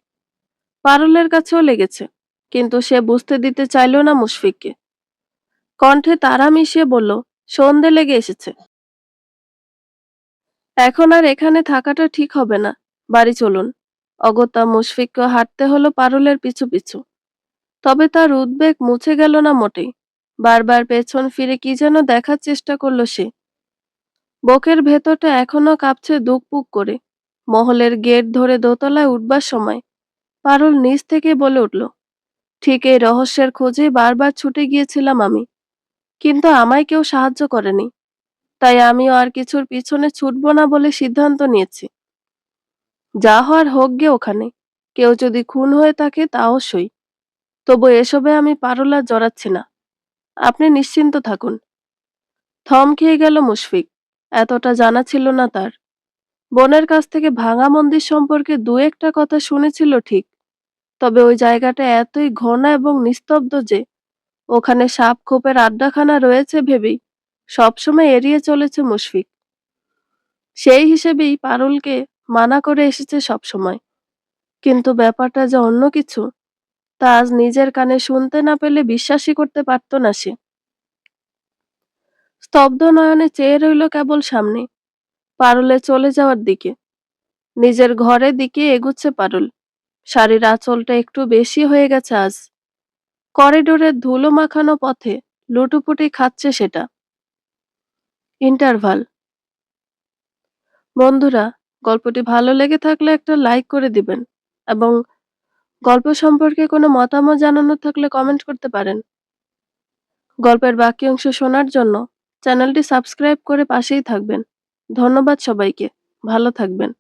পারুলের কাছেও লেগেছে, কিন্তু সে বুঝতে দিতে চাইল না মুশফিককে। কণ্ঠে তারা মিশিয়ে বলল, সন্ধে লেগে এসেছে, এখন আর এখানে থাকাটা ঠিক হবে না। বাড়ি চলুন। অগত্যা মুশফিককে হাঁটতে হলো পারুলের পিছু পিছু। তবে তার উদ্বেগ মুছে গেল না মোটেই। বারবার পেছন ফিরে কি যেন দেখার চেষ্টা করলো সে। বুকের ভেতরটা এখনো কাঁপছে দুকপুক করে। মহলের গেট ধরে দোতলায় উঠবার সময় পারুল নিচ থেকে বলে উঠল, ঠিক এই রহস্যের খোঁজে বারবার ছুটে গিয়েছিলাম আমি, কিন্তু আমায় কেউ সাহায্য করেনি। তাই আমিও আর কিছুর পিছনে ছুটবো না বলে সিদ্ধান্ত নিয়েছি। যা হওয়ার হোক গে ওখানে। কেউ যদি খুন হয়ে থাকে তাও সই। তবু এসবে আমি পারুল আর জড়াচ্ছি না। আপনি নিশ্চিন্ত থাকুন। থম খেয়ে গেল মুশফিক। এতটা জানা ছিল না তার। বোনের কাছ থেকে ভাঙা মন্দির সম্পর্কে দু একটা কথা শুনেছিল ঠিক, তবে ওই জায়গাটা এতই ঘন এবং নিস্তব্ধ যে ওখানে সাপ খোপের আড্ডাখানা রয়েছে ভেবেই সবসময় এড়িয়ে চলেছে মুশফিক। সেই হিসেবেই পারুলকে মানা করে এসেছে সবসময়। কিন্তু ব্যাপারটা যে অন্য কিছু তা আজ নিজের কানে শুনতে না পেলে বিশ্বাসই করতে পারত না সে। স্তব্ধ নয়নে চেয়ে রইল কেবল সামনে, পারুলের চলে যাওয়ার দিকে। নিজের ঘরের দিকে এগুচ্ছে পারুল। শাড়ির আঁচলটা একটু বেশি হয়ে গেছে আজ। করিডোরের ধুলো মাখানো পথে লুটোপুটি খাচ্ছে সেটা। ইন্টারভাল। বন্ধুরা, গল্পটি ভালো লেগে থাকলে একটা লাইক করে দিবেন এবং গল্প সম্পর্কে কোনো মতামত জানানোর থাকলে কমেন্ট করতে পারেন। গল্পের বাকি অংশ শোনার জন্য চ্যানেলটি সাবস্ক্রাইব করে পাশেই থাকবেন। ধন্যবাদ সবাইকে। ভালো থাকবেন।